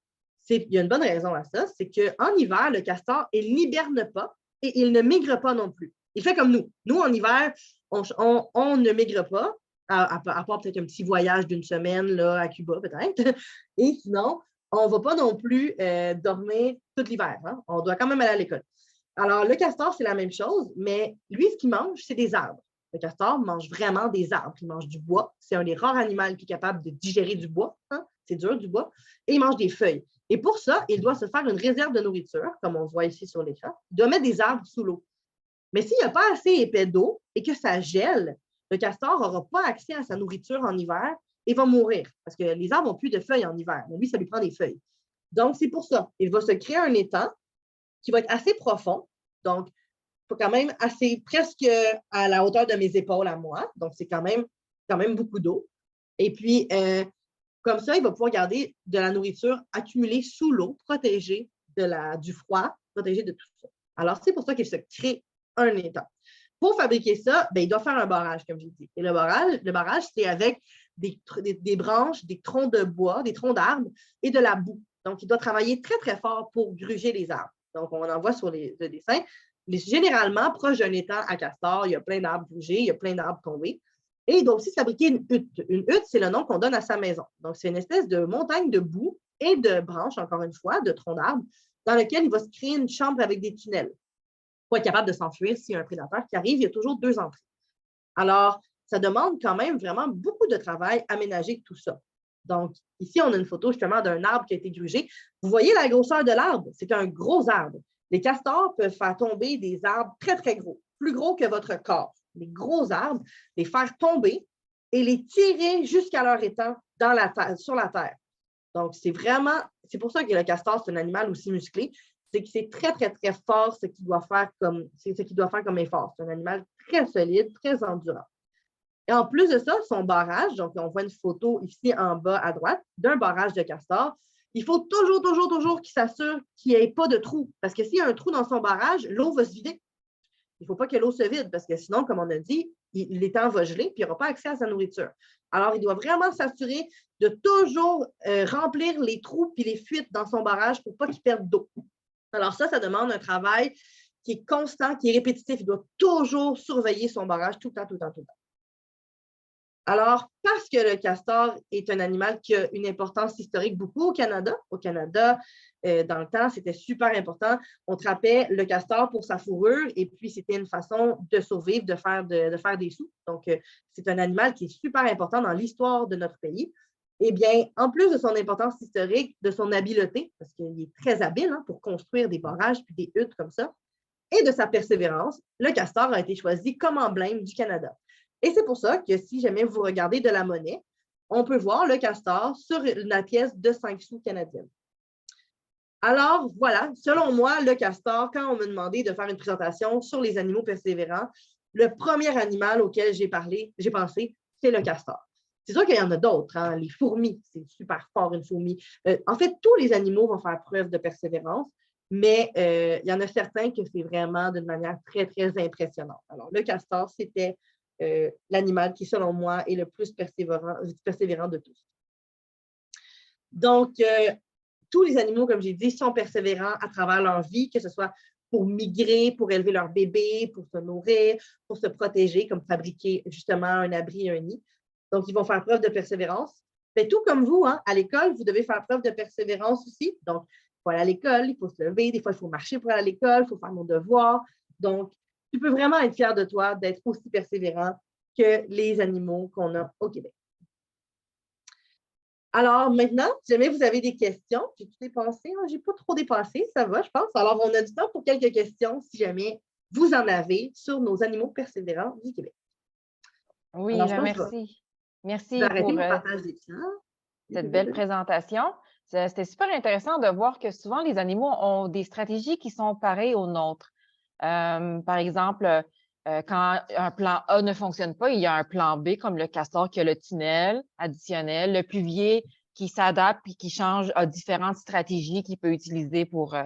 Il y a une bonne raison à ça, c'est qu'en hiver, le castor, il n'hiberne pas et il ne migre pas non plus. Il fait comme nous. Nous, en hiver, on ne migre pas, à part peut-être un petit voyage d'une semaine là, à Cuba, peut-être. Et sinon, on ne va pas non plus dormir tout l'hiver. On doit quand même aller à l'école. Alors, le castor, c'est la même chose, mais lui, ce qu'il mange, c'est des arbres. Le castor mange vraiment des arbres. Il mange du bois. C'est un des rares animaux qui est capable de digérer du bois. C'est dur, du bois. Et il mange des feuilles. Et pour ça, il doit se faire une réserve de nourriture, comme on voit ici sur l'écran. Il doit mettre des arbres sous l'eau. Mais s'il n'y a pas assez épais d'eau et que ça gèle, le castor n'aura pas accès à sa nourriture en hiver et va mourir. Parce que les arbres n'ont plus de feuilles en hiver. Mais lui, ça lui prend des feuilles. Donc, c'est pour ça. Il va se créer un étang qui va être assez profond. Donc, quand même assez, presque à la hauteur de mes épaules à moi. Donc, c'est quand même beaucoup d'eau. Et puis, comme ça, il va pouvoir garder de la nourriture accumulée sous l'eau, protégée du froid, protégée de tout ça. Alors, c'est pour ça qu'il se crée un étang. Pour fabriquer ça, il doit faire un barrage, comme j'ai dit. Et le barrage, c'est avec des branches, des troncs de bois, des troncs d'arbres et de la boue. Donc, il doit travailler très, très fort pour gruger les arbres. Donc, on en voit sur le dessin. Généralement, proche d'un étang à castor, il y a plein d'arbres grugés, il y a plein d'arbres tombés. Et il doit aussi fabriquer une hutte. Une hutte, c'est le nom qu'on donne à sa maison. Donc, c'est une espèce de montagne de boue et de branches, encore une fois, de troncs d'arbres, dans lequel il va se créer une chambre avec des tunnels. Pour être capable de s'enfuir s'il y a un prédateur qui arrive, il y a toujours 2 entrées. Alors, ça demande quand même vraiment beaucoup de travail aménager tout ça. Donc, ici, on a une photo justement d'un arbre qui a été grugé. Vous voyez la grosseur de l'arbre? C'est un gros arbre. Les castors peuvent faire tomber des arbres très, très gros, plus gros que votre corps. Les gros arbres, les faire tomber et les tirer jusqu'à leur étang sur la terre. Donc, c'est pour ça que le castor, c'est un animal aussi musclé. c'est que c'est très, très, très fort ce qu'il doit faire comme effort. C'est un animal très solide, très endurant. Et en plus de ça, son barrage, donc on voit une photo ici en bas à droite d'un barrage de castor, il faut toujours, toujours, toujours qu'il s'assure qu'il n'y ait pas de trou. Parce que s'il y a un trou dans son barrage, l'eau va se vider. Il ne faut pas que l'eau se vide parce que sinon, comme on a dit, l'étang va geler et il n'aura pas accès à sa nourriture. Alors, il doit vraiment s'assurer de toujours remplir les trous et les fuites dans son barrage pour ne pas qu'il perde d'eau. Alors ça demande un travail qui est constant, qui est répétitif. Il doit toujours surveiller son barrage tout le temps, tout le temps, tout le temps. Alors, parce que le castor est un animal qui a une importance historique beaucoup au Canada. Au Canada, dans le temps, c'était super important. On trappait le castor pour sa fourrure et puis c'était une façon de survivre, de faire des sous. Donc, c'est un animal qui est super important dans l'histoire de notre pays. Eh bien, en plus de son importance historique, de son habileté, parce qu'il est très habile pour construire des barrages puis des huttes comme ça, et de sa persévérance, le castor a été choisi comme emblème du Canada. Et c'est pour ça que si jamais vous regardez de la monnaie, on peut voir le castor sur la pièce de 5 sous canadienne. Alors, voilà, selon moi, le castor, quand on m'a demandé de faire une présentation sur les animaux persévérants, le premier animal auquel j'ai pensé, c'est le castor. C'est sûr qu'il y en a d'autres, hein? Les fourmis, c'est super fort, une fourmi. En fait, tous les animaux vont faire preuve de persévérance, mais il y en a certains que c'est vraiment d'une manière très, très impressionnante. Alors, le castor, c'était l'animal qui, selon moi, est le plus persévérant de tous. Donc, tous les animaux, comme j'ai dit, sont persévérants à travers leur vie, que ce soit pour migrer, pour élever leur bébé, pour se nourrir, pour se protéger, comme fabriquer justement un abri et un nid. Donc, ils vont faire preuve de persévérance. Mais tout comme vous, hein, à l'école, vous devez faire preuve de persévérance aussi. Donc, il faut aller à l'école, il faut se lever, des fois, il faut marcher pour aller à l'école, il faut faire nos devoirs. Donc, tu peux vraiment être fier de toi d'être aussi persévérant que les animaux qu'on a au Québec. Alors maintenant, si jamais vous avez des questions, j'ai tout dépassé, hein, j'ai pas trop dépassé, ça va, je pense. Alors, on a du temps pour quelques questions si jamais vous en avez sur nos animaux persévérants du Québec. Oui, Alors, je pense que je vais merci arrêter pour mon partage d'écran. cette belle présentation. C'était super intéressant de voir que souvent les animaux ont des stratégies qui sont pareilles aux nôtres. Par exemple, quand un plan A ne fonctionne pas, il y a un plan B, comme le castor qui a le tunnel additionnel, le pluvier qui s'adapte et qui change, a différentes stratégies qu'il peut utiliser pour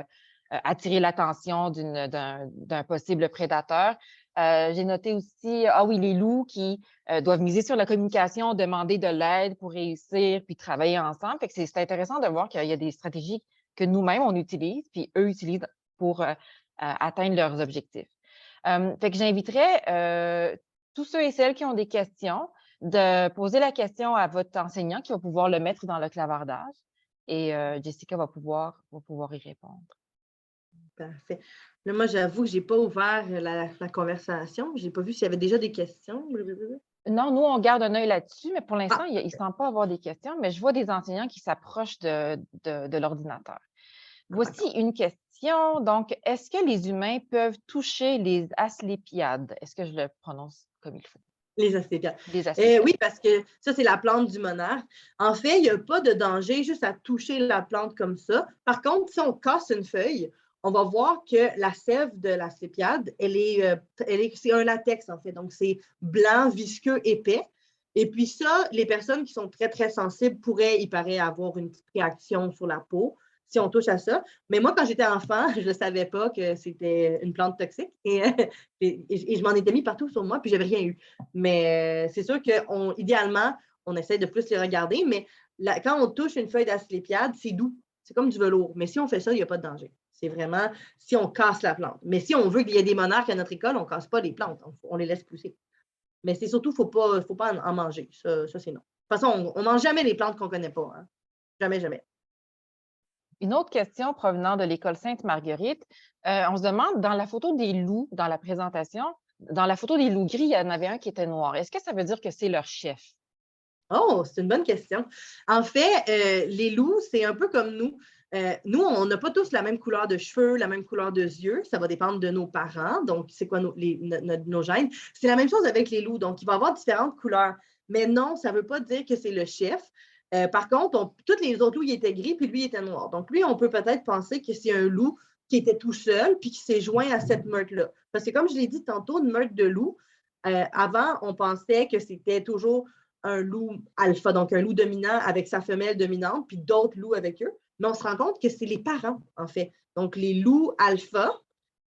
attirer l'attention d'un possible prédateur. J'ai noté aussi, les loups qui doivent miser sur la communication, demander de l'aide pour réussir, puis travailler ensemble. Fait que c'est intéressant de voir qu'il y a des stratégies que nous-mêmes, on utilise, puis eux utilisent pour atteindre leurs objectifs. Fait que j'inviterais tous ceux et celles qui ont des questions de poser la question à votre enseignant qui va pouvoir le mettre dans le clavardage et Jessica va pouvoir y répondre. Parfait. Là, moi, j'avoue que je n'ai pas ouvert la conversation. Je n'ai pas vu s'il y avait déjà des questions. Non, nous, on garde un œil là-dessus, mais pour l'instant, il ne semble pas avoir des questions, mais je vois des enseignants qui s'approchent de l'ordinateur. Voici une question. Donc, est-ce que les humains peuvent toucher les asclépiades? Est-ce que je le prononce comme il faut? Les asclépiades. Les asclépiades. Oui, parce que ça, c'est la plante du monarque. En fait, il n'y a pas de danger juste à toucher la plante comme ça. Par contre, si on casse une feuille, on va voir que la sève de l'asclépiade, c'est un latex, en fait. Donc, c'est blanc, visqueux, épais. Et puis ça, les personnes qui sont très, très sensibles pourraient, il paraît, avoir une petite réaction sur la peau si on touche à ça. Mais moi, quand j'étais enfant, je ne savais pas que c'était une plante toxique et je m'en étais mis partout sur moi, puis je n'avais rien eu. Mais c'est sûr qu'idéalement, on essaie de plus les regarder, mais quand on touche une feuille d'asclépiade, c'est doux. C'est comme du velours. Mais si on fait ça, il n'y a pas de danger. C'est vraiment si on casse la plante. Mais si on veut qu'il y ait des monarques à notre école, on ne casse pas les plantes. On les laisse pousser. Mais c'est surtout, il ne faut pas en manger. Ça c'est non. De toute façon, on ne mange jamais les plantes qu'on ne connaît pas. Hein. Jamais, jamais. Une autre question provenant de l'école Sainte-Marguerite. On se demande, dans la photo des loups, dans la présentation, dans la photo des loups gris, il y en avait un qui était noir. Est-ce que ça veut dire que c'est leur chef? Oh, c'est une bonne question. En fait, les loups, c'est un peu comme nous. Nous, on n'a pas tous la même couleur de cheveux, la même couleur de yeux. Ça va dépendre de nos parents. Donc, c'est quoi nos gènes? C'est la même chose avec les loups. Donc, il va y avoir différentes couleurs. Mais non, ça ne veut pas dire que c'est le chef. Par contre, tous les autres loups, ils étaient gris, puis lui, il était noir. Donc, lui, on peut peut-être penser que c'est un loup qui était tout seul, puis qui s'est joint à cette meute-là. Parce que comme je l'ai dit tantôt, une meute de loups, avant, on pensait que c'était toujours un loup alpha, donc un loup dominant avec sa femelle dominante, puis d'autres loups avec eux. Mais on se rend compte que c'est les parents, en fait. Donc, les loups alpha,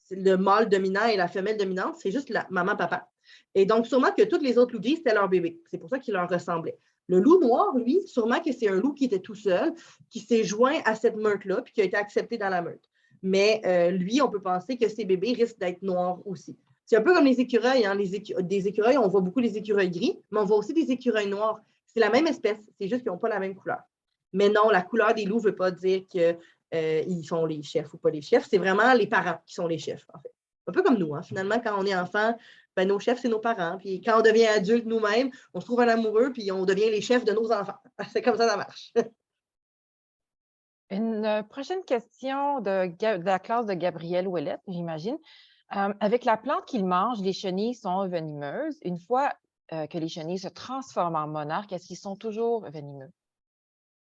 c'est le mâle dominant et la femelle dominante, c'est juste la maman-papa. Et donc, sûrement que tous les autres loups gris, c'était leur bébé. C'est pour ça qu'il leur ressemblait. Le loup noir, lui, sûrement que c'est un loup qui était tout seul, qui s'est joint à cette meute-là, puis qui a été accepté dans la meute. Mais lui, on peut penser que ses bébés risquent d'être noirs aussi. C'est un peu comme les écureuils. Hein? Des écureuils, on voit beaucoup les écureuils gris, mais on voit aussi des écureuils noirs. C'est la même espèce, c'est juste qu'ils n'ont pas la même couleur. Mais non, la couleur des loups ne veut pas dire qu'ils sont les chefs ou pas les chefs. C'est vraiment les parents qui sont les chefs, en fait. Un peu comme nous. Hein? Finalement, quand on est enfant, ben, nos chefs, c'est nos parents. Puis quand on devient adulte nous-mêmes, on se trouve un amoureux, puis on devient les chefs de nos enfants. C'est comme ça marche. Une prochaine question de la classe de Gabrielle Ouellette, j'imagine. Avec la plante qu'ils mangent, les chenilles sont venimeuses. Une fois que les chenilles se transforment en monarques, est-ce qu'ils sont toujours venimeux?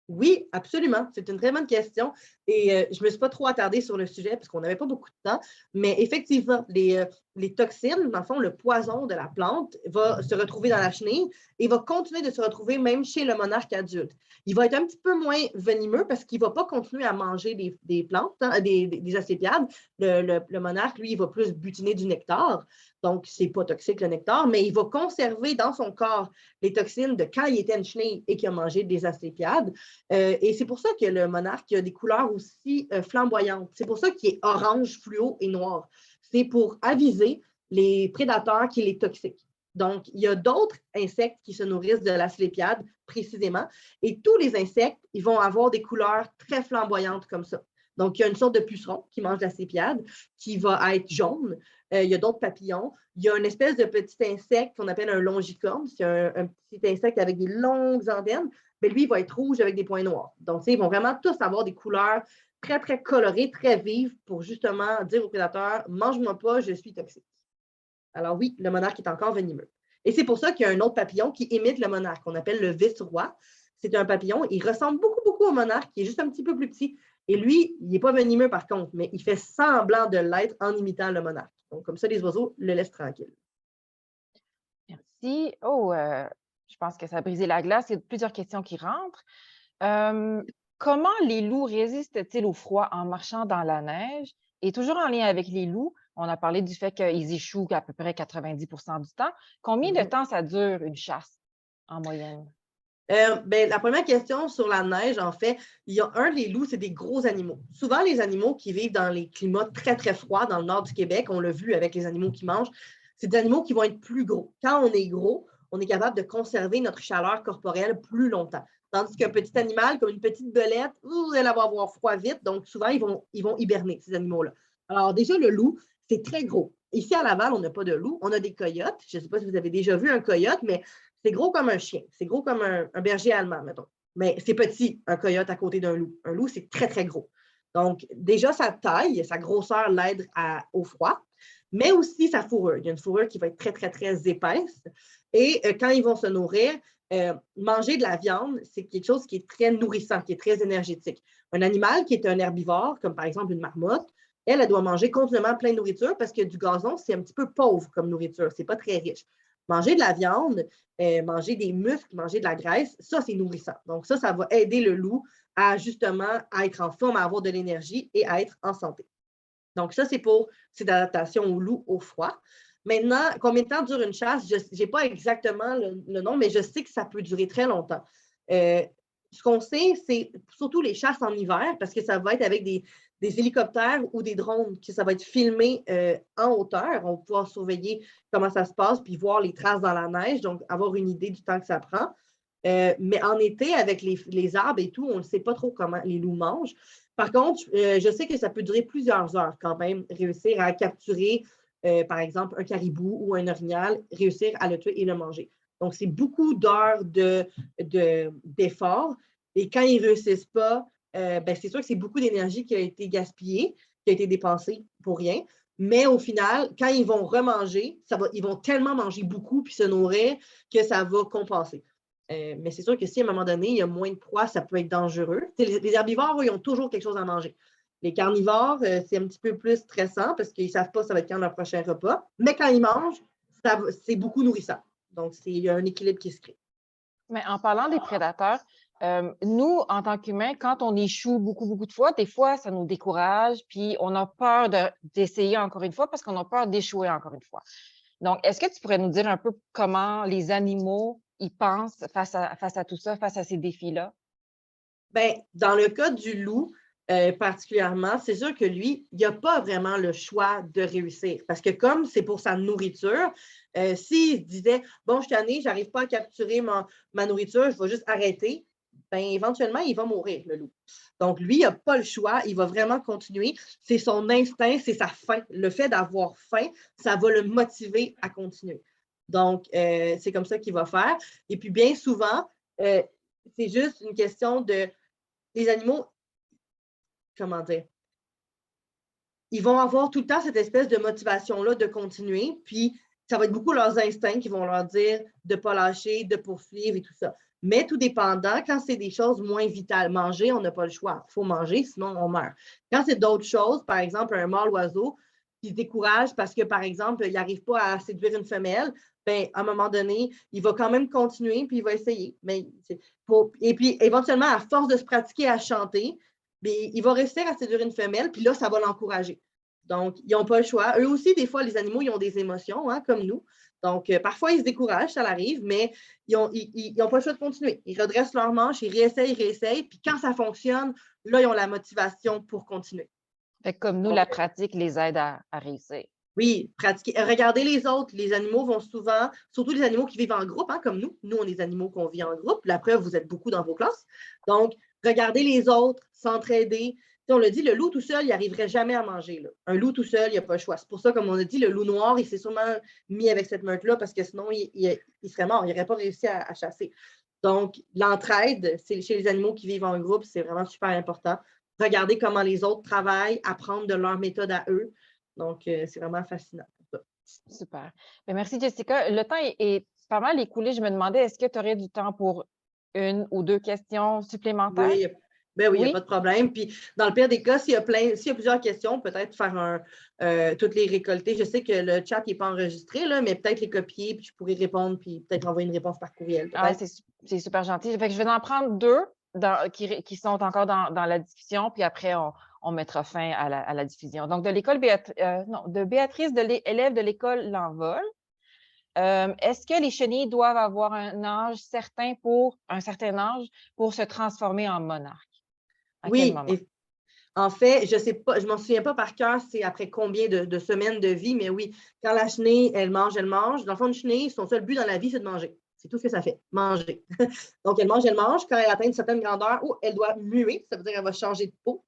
Oui, absolument. C'est une très bonne question. Et je ne me suis pas trop attardée sur le sujet parce qu'on n'avait pas beaucoup de temps. Mais effectivement, les toxines, dans le fond, le poison de la plante va se retrouver dans la chenille et va continuer de se retrouver même chez le monarque adulte. Il va être un petit peu moins venimeux parce qu'il ne va pas continuer à manger des plantes, hein, des asclépiades. Le monarque, lui, il va plus butiner du nectar. Donc, ce n'est pas toxique le nectar, mais il va conserver dans son corps les toxines de quand il était une chenille et qu'il a mangé des asclépiades. Et c'est pour ça que le monarque a des couleurs aussi flamboyantes. C'est pour ça qu'il est orange, fluo et noir. C'est pour aviser les prédateurs qu'il est toxique. Donc, il y a d'autres insectes qui se nourrissent de l'asclépiade précisément. Et tous les insectes, ils vont avoir des couleurs très flamboyantes comme ça. Donc, il y a une sorte de puceron qui mange l'asclépiade qui va être jaune. Il y a d'autres papillons. Il y a une espèce de petit insecte qu'on appelle un longicorne. C'est un petit insecte avec des longues antennes. Mais lui, il va être rouge avec des points noirs. Donc, ils vont vraiment tous avoir des couleurs très, très colorées, très vives pour justement dire aux prédateurs, mange-moi pas, je suis toxique. Alors oui, le monarque est encore venimeux. Et c'est pour ça qu'il y a un autre papillon qui imite le monarque, qu'on appelle le vice-roi. C'est un papillon, il ressemble beaucoup, beaucoup au monarque, qui est juste un petit peu plus petit. Et lui, il n'est pas venimeux par contre, mais il fait semblant de l'être en imitant le monarque. Donc, comme ça, les oiseaux le laissent tranquille. Merci. Oh, je pense que ça a brisé la glace. Il y a plusieurs questions qui rentrent. Comment les loups résistent-ils au froid en marchant dans la neige? Et toujours en lien avec les loups, on a parlé du fait qu'ils échouent à peu près 90 du temps. Combien de temps ça dure une chasse en moyenne? La première question sur la neige, en fait, il y a des loups, c'est des gros animaux. Souvent, les animaux qui vivent dans les climats très, très froids, dans le nord du Québec, on l'a vu avec les animaux qui mangent, c'est des animaux qui vont être plus gros. Quand on est gros, on est capable de conserver notre chaleur corporelle plus longtemps. Tandis qu'un petit animal, comme une petite belette, elle va avoir froid vite, donc souvent, ils vont hiberner, ces animaux-là. Alors déjà, le loup, c'est très gros. Ici, à Laval, on n'a pas de loup, on a des coyotes. Je ne sais pas si vous avez déjà vu un coyote, mais c'est gros comme un chien. C'est gros comme un berger allemand, mettons. Mais c'est petit, un coyote à côté d'un loup. Un loup, c'est très, très gros. Donc, déjà, sa taille, sa grosseur l'aide au froid, mais aussi sa fourrure. Il y a une fourrure qui va être très, très, très épaisse. Et quand ils vont se nourrir, manger de la viande, c'est quelque chose qui est très nourrissant, qui est très énergétique. Un animal qui est un herbivore, comme par exemple une marmotte, elle doit manger continuellement plein de nourriture parce que du gazon, c'est un petit peu pauvre comme nourriture. C'est pas très riche. Manger de la viande, manger des muscles, manger de la graisse, ça, c'est nourrissant. Donc, ça va aider le loup à justement être en forme, à avoir de l'énergie et à être en santé. Donc, ça, c'est pour cette adaptation au loup au froid. Maintenant, combien de temps dure une chasse? Je n'ai pas exactement le nom, mais je sais que ça peut durer très longtemps. Ce qu'on sait, c'est surtout les chasses en hiver, parce que ça va être avec des hélicoptères ou des drones, que ça va être filmé en hauteur. On va pouvoir surveiller comment ça se passe, puis voir les traces dans la neige, donc avoir une idée du temps que ça prend. Mais en été, avec les arbres et tout, on ne sait pas trop comment les loups mangent. Par contre, je sais que ça peut durer plusieurs heures quand même, réussir à capturer, par exemple, un caribou ou un orignal, réussir à le tuer et le manger. Donc, c'est beaucoup d'heures d'efforts. Et quand ils ne réussissent pas, c'est sûr que c'est beaucoup d'énergie qui a été gaspillée, qui a été dépensée pour rien. Mais au final, quand ils vont remanger, ils vont tellement manger beaucoup puis se nourrir que ça va compenser. Mais c'est sûr que si à un moment donné, il y a moins de proie, ça peut être dangereux. Les herbivores, eux, ils ont toujours quelque chose à manger. Les carnivores, c'est un petit peu plus stressant parce qu'ils ne savent pas ça va être quand leur prochain repas. Mais quand ils mangent, c'est beaucoup nourrissant. Donc, il y a un équilibre qui se crée. Mais en parlant des prédateurs, nous, en tant qu'humains, quand on échoue beaucoup, beaucoup de fois, des fois, ça nous décourage, puis on a peur d'essayer encore une fois parce qu'on a peur d'échouer encore une fois. Donc, est-ce que tu pourrais nous dire un peu comment les animaux ils pensent face à tout ça, face à ces défis-là? Bien, dans le cas du loup, particulièrement, c'est sûr que lui, il n'a pas vraiment le choix de réussir. Parce que comme c'est pour sa nourriture, s'il disait, bon, je suis tanné, je n'arrive pas à capturer ma nourriture, je vais juste arrêter, bien, éventuellement, il va mourir, le loup. Donc, lui, il n'a pas le choix, il va vraiment continuer. C'est son instinct, c'est sa faim. Le fait d'avoir faim, ça va le motiver à continuer. Donc, c'est comme ça qu'il va faire. Et puis, bien souvent, c'est juste une question de les animaux, comment dire, ils vont avoir tout le temps cette espèce de motivation-là de continuer, puis ça va être beaucoup leurs instincts qui vont leur dire de ne pas lâcher, de poursuivre et tout ça. Mais tout dépendant, quand c'est des choses moins vitales, manger, on n'a pas le choix. Il faut manger, sinon on meurt. Quand c'est d'autres choses, par exemple, un mâle oiseau qui se décourage parce que, par exemple, il n'arrive pas à séduire une femelle, bien, à un moment donné, il va quand même continuer, puis il va essayer. Et puis, éventuellement, à force de se pratiquer à chanter, bien, il va réussir à séduire une femelle, puis là, ça va l'encourager. Donc, ils n'ont pas le choix. Eux aussi, des fois, les animaux, ils ont des émotions, hein, comme nous. Donc, parfois, ils se découragent, ça l'arrive, mais ils n'ont pas le choix de continuer. Ils redressent leurs manches, ils réessayent, puis quand ça fonctionne, là, ils ont la motivation pour continuer. Fait que comme nous, Donc, la pratique les aide à réussir. oui, pratiquer. Regardez les autres. Les animaux vont souvent, surtout les animaux qui vivent en groupe, hein, comme nous. Nous, on est des animaux qu'on vit en groupe. La preuve, vous êtes beaucoup dans vos classes. Donc, regardez les autres, s'entraider. On l'a dit, le loup tout seul, il n'arriverait jamais à manger. Là. Un loup tout seul, il n'y a pas le choix. C'est pour ça, comme on a dit, le loup noir, il s'est sûrement mis avec cette meute-là parce que sinon, il serait mort. Il n'aurait pas réussi à chasser. Donc, l'entraide, c'est chez les animaux qui vivent en groupe, c'est vraiment super important. Regardez comment les autres travaillent, apprendre de leur méthode à eux. Donc, c'est vraiment fascinant. Super. Bien, merci, Jessica. Le temps est pas mal écoulé. Je me demandais, est-ce que tu aurais du temps pour une ou deux questions supplémentaires? Oui, ben oui, il n'y a Oui? pas de problème. Puis, dans le pire des cas, s'il y a plusieurs questions, peut-être faire toutes les récolter. Je sais que le chat n'est pas enregistré, là, mais peut-être les copier, puis je pourrais répondre, puis peut-être envoyer une réponse par courriel. Ah, Peut-être. c'est super gentil. Fait que je vais en prendre deux qui sont encore dans la discussion, puis après, on mettra fin à la diffusion. Donc, de l'école de Béatrice, élève de l'école L'Envol. Est-ce que les chenilles doivent avoir un certain âge pour se transformer en monarque? À quel Oui, moment? en fait, je ne sais pas, je ne m'en souviens pas par cœur, c'est après combien de semaines de vie, mais oui, quand la chenille, elle mange, elle mange. Dans le fond, une chenille, son seul but dans la vie, c'est de manger. C'est tout ce que ça fait, manger. Donc, elle mange, elle mange. Quand elle atteint une certaine grandeur, elle doit muer, ça veut dire qu'elle va changer de peau.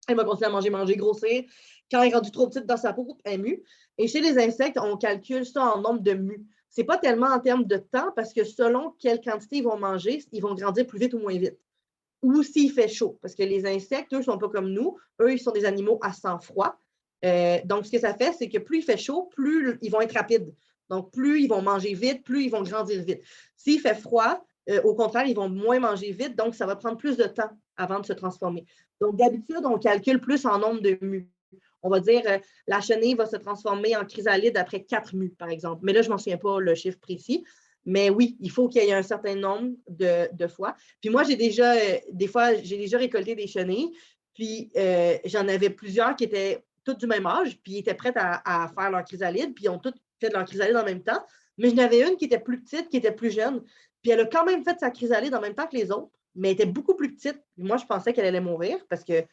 Elle va continuer à manger, manger, grossir. Quand elle est rendue trop petite dans sa peau, elle mue. Et chez les insectes, on calcule ça en nombre de mues. Ce n'est pas tellement en termes de temps parce que selon quelle quantité ils vont manger, ils vont grandir plus vite ou moins vite. Ou s'il fait chaud, parce que les insectes, eux, ne sont pas comme nous. Eux, ils sont des animaux à sang froid. Donc, ce que ça fait, c'est que plus il fait chaud, plus ils vont être rapides. Donc, plus ils vont manger vite, plus ils vont grandir vite. S'il fait froid, au contraire, ils vont moins manger vite, donc ça va prendre plus de temps avant de se transformer. Donc, d'habitude, on calcule plus en nombre de mues. On va dire la chenille va se transformer en chrysalide après 4 mues, par exemple. Mais là, je ne m'en souviens pas le chiffre précis. Mais oui, il faut qu'il y ait un certain nombre de fois. Puis moi, des fois, j'ai déjà récolté des chenilles, puis j'en avais plusieurs qui étaient toutes du même âge, puis ils étaient prêtes à faire leur chrysalide, puis ils ont toutes fait leur chrysalide en même temps. Mais j'en avais une qui était plus petite, qui était plus jeune, puis elle a quand même fait sa chrysalide en même temps que les autres, mais elle était beaucoup plus petite. Puis moi, je pensais qu'elle allait mourir parce que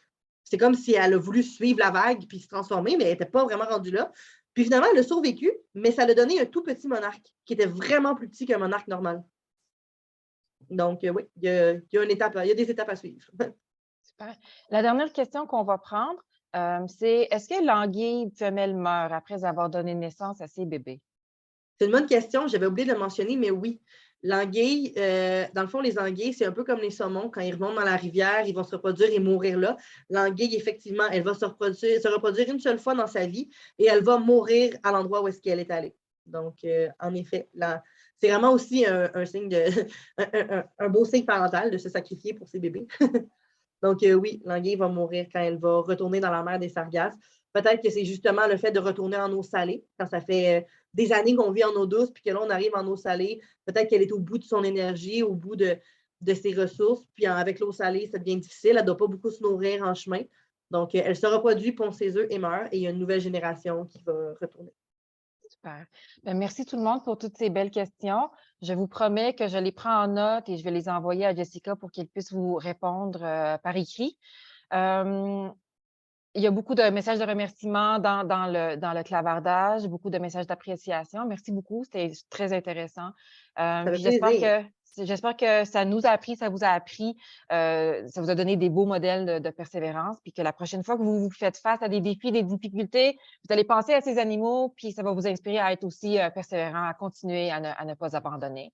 c'est comme si elle a voulu suivre la vague puis se transformer, mais elle n'était pas vraiment rendue là. Puis finalement, elle a survécu, mais ça l'a donné un tout petit monarque qui était vraiment plus petit qu'un monarque normal. Donc, oui, il y a des étapes à suivre. Super. La dernière question qu'on va prendre, c'est est-ce que l'anguille femelle meurt après avoir donné naissance à ses bébés? C'est une bonne question, j'avais oublié de le mentionner, mais oui. L'anguille, dans le fond, les anguilles, c'est un peu comme les saumons. Quand ils remontent dans la rivière, ils vont se reproduire et mourir là. L'anguille, effectivement, elle va se reproduire une seule fois dans sa vie et elle va mourir à l'endroit où est-ce qu'elle est allée. Donc, en effet, c'est vraiment aussi un signe un beau signe parental de se sacrifier pour ses bébés. Donc, oui, l'anguille va mourir quand elle va retourner dans la mer des Sargasses. Peut-être que c'est justement le fait de retourner en eau salée, quand ça fait des années qu'on vit en eau douce, puis que là, on arrive en eau salée. Peut-être qu'elle est au bout de son énergie, au bout de ses ressources. Puis avec l'eau salée, ça devient difficile. Elle ne doit pas beaucoup se nourrir en chemin. Donc, elle se reproduit, pond ses œufs et meurt. Et il y a une nouvelle génération qui va retourner. Super. Ben, merci tout le monde pour toutes ces belles questions. Je vous promets que je les prends en note et je vais les envoyer à Jessica pour qu'elle puisse vous répondre par écrit. Euh, il y a beaucoup de messages de remerciements dans le clavardage, beaucoup de messages d'appréciation. Merci beaucoup, c'était très intéressant. Ça fait Puis plaisir. j'espère que ça nous a appris, ça vous a appris, ça vous a donné des beaux modèles de persévérance, puis que la prochaine fois que vous vous faites face à des défis, des difficultés, vous allez penser à ces animaux, puis ça va vous inspirer à être aussi persévérant, à continuer, à ne pas abandonner.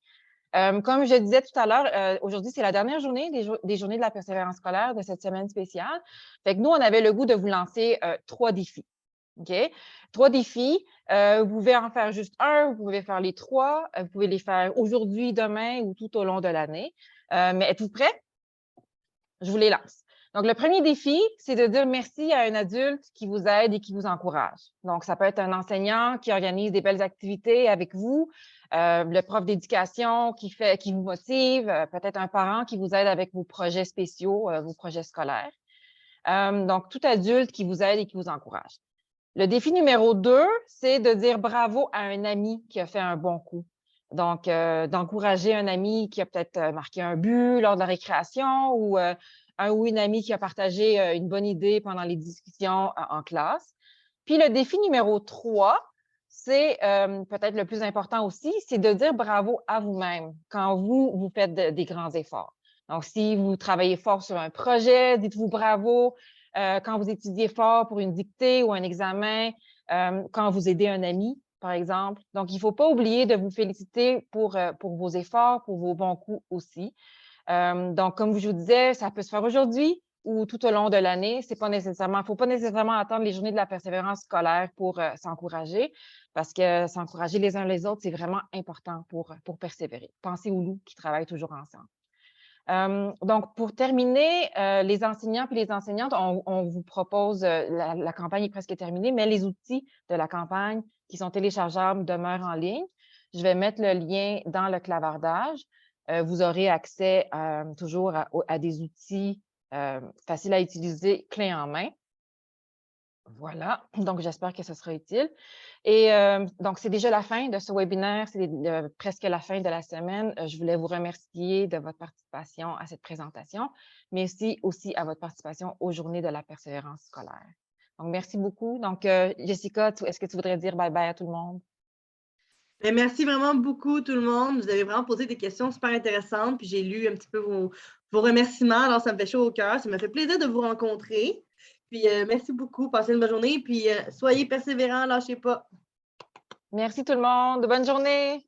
Comme je disais tout à l'heure, aujourd'hui, c'est la dernière journée des journées de la persévérance scolaire de cette semaine spéciale. Fait que nous, on avait le goût de vous lancer 3 défis. OK? 3 défis. Vous pouvez en faire juste un, vous pouvez faire les 3, vous pouvez les faire aujourd'hui, demain ou tout au long de l'année. Mais êtes-vous prêts? Je vous les lance. Donc, le premier défi, c'est de dire merci à un adulte qui vous aide et qui vous encourage. Donc, ça peut être un enseignant qui organise des belles activités avec vous, le prof d'éducation qui vous motive, peut-être un parent qui vous aide avec vos projets spéciaux, vos projets scolaires. Donc, tout adulte qui vous aide et qui vous encourage. Le défi numéro 2, c'est de dire bravo à un ami qui a fait un bon coup. Donc, d'encourager un ami qui a peut-être marqué un but lors de la récréation ou un ou une amie qui a partagé une bonne idée pendant les discussions en classe. Puis le défi numéro 3, c'est peut-être le plus important aussi, c'est de dire bravo à vous-même quand vous faites des grands efforts. Donc, si vous travaillez fort sur un projet, dites-vous bravo. Quand vous étudiez fort pour une dictée ou un examen, quand vous aidez un ami, par exemple. Donc, il ne faut pas oublier de vous féliciter pour vos efforts, pour vos bons coups aussi. Donc, comme je vous disais, ça peut se faire aujourd'hui ou tout au long de l'année. Il ne faut pas nécessairement attendre les journées de la persévérance scolaire pour s'encourager, parce que s'encourager les uns les autres, c'est vraiment important pour persévérer. Pensez aux loups qui travaillent toujours ensemble. Donc, pour terminer, les enseignants et les enseignantes, on vous propose, la campagne est presque terminée, mais les outils de la campagne qui sont téléchargeables demeurent en ligne. Je vais mettre le lien dans le clavardage. Vous aurez accès toujours à des outils faciles à utiliser, clés en main. Voilà, donc j'espère que ce sera utile. Et donc, c'est déjà la fin de ce webinaire, c'est presque la fin de la semaine. Je voulais vous remercier de votre participation à cette présentation, mais aussi à votre participation aux Journées de la persévérance scolaire. Donc, merci beaucoup. Donc, Jessica, est-ce que tu voudrais dire bye-bye à tout le monde? Mais merci vraiment beaucoup tout le monde. Vous avez vraiment posé des questions super intéressantes, puis j'ai lu un petit peu vos remerciements. Alors, ça me fait chaud au cœur. Ça me fait plaisir de vous rencontrer. Puis, merci beaucoup. Passez une bonne journée. Puis, soyez persévérants, lâchez pas. Merci tout le monde. Bonne journée.